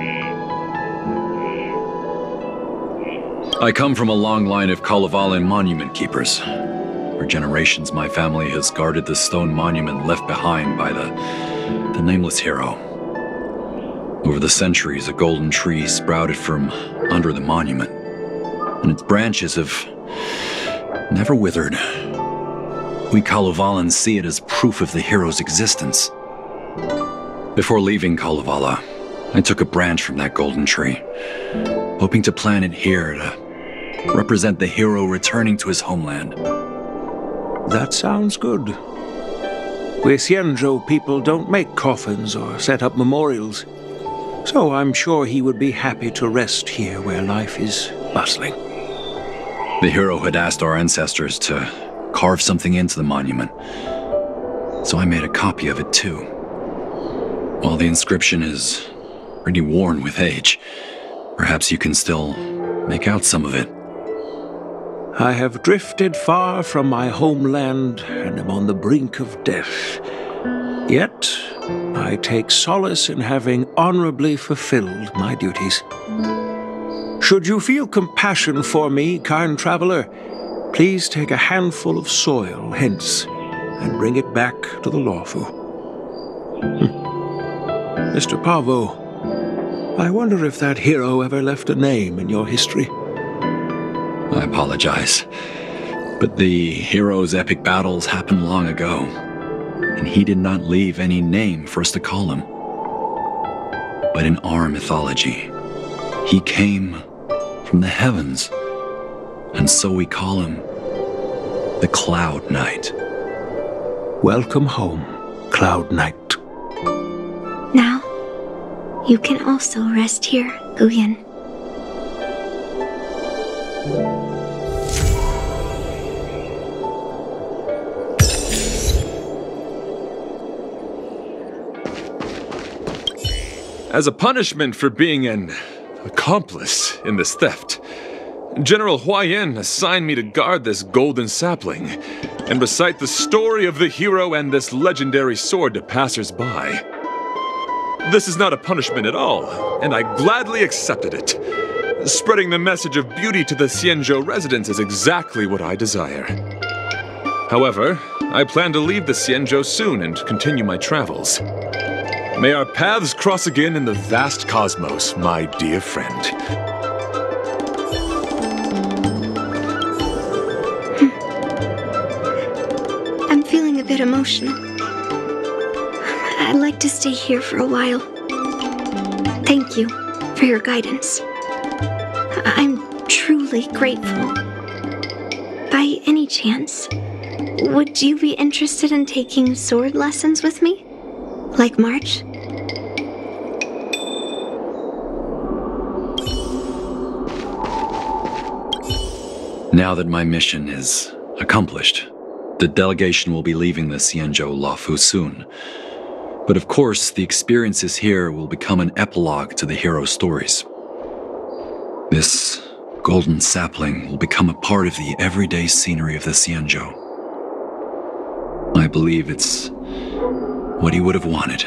S6: I come from a long line of Kalevala monument keepers. For generations, my family has guarded the stone monument left behind by the nameless hero. Over the centuries, a golden tree sprouted from under the monument, and its branches have never withered. We Kalevalans see it as proof of the hero's existence. Before leaving Kalevala, I took a branch from that golden tree, hoping to plant it here to represent the hero returning to his homeland.
S8: That sounds good. We Xianzhou people don't make coffins or set up memorials, so I'm sure he would be happy to rest here where life is bustling.
S6: The hero had asked our ancestors to carve something into the monument, so I made a copy of it too. While the inscription is pretty worn with age, perhaps you can still make out some of it.
S8: I have drifted far from my homeland and am on the brink of death. Yet, I take solace in having honorably fulfilled my duties. Should you feel compassion for me, kind traveler, please take a handful of soil hence and bring it back to the Lawfu. Mr. Pavo, I wonder if that hero ever left a name in your history.
S6: I apologize, but the hero's epic battles happened long ago, and he did not leave any name for us to call him. But in our mythology, he came from the heavens, and so we call him the Cloud Knight.
S8: Welcome home, Cloud Knight.
S2: Now, you can also rest here, Guyan.
S7: As a punishment for being an accomplice in this theft, General Huayan assigned me to guard this golden sapling and recite the story of the hero and this legendary sword to passers-by. This is not a punishment at all, and I gladly accepted it. Spreading the message of beauty to the Xianzhou residents is exactly what I desire. However, I plan to leave the Xianzhou soon and continue my travels. May our paths cross again in the vast cosmos, my dear friend.
S2: I'm feeling a bit emotional. I'd like to stay here for a while. Thank you for your guidance. I'm truly grateful. By any chance, would you be interested in taking sword lessons with me? Like March?
S6: Now that my mission is accomplished, the delegation will be leaving the Xianzhou Lawfu soon. But of course, the experiences here will become an epilogue to the hero's stories. This golden sapling will become a part of the everyday scenery of the Xianzhou. I believe it's what he would have wanted.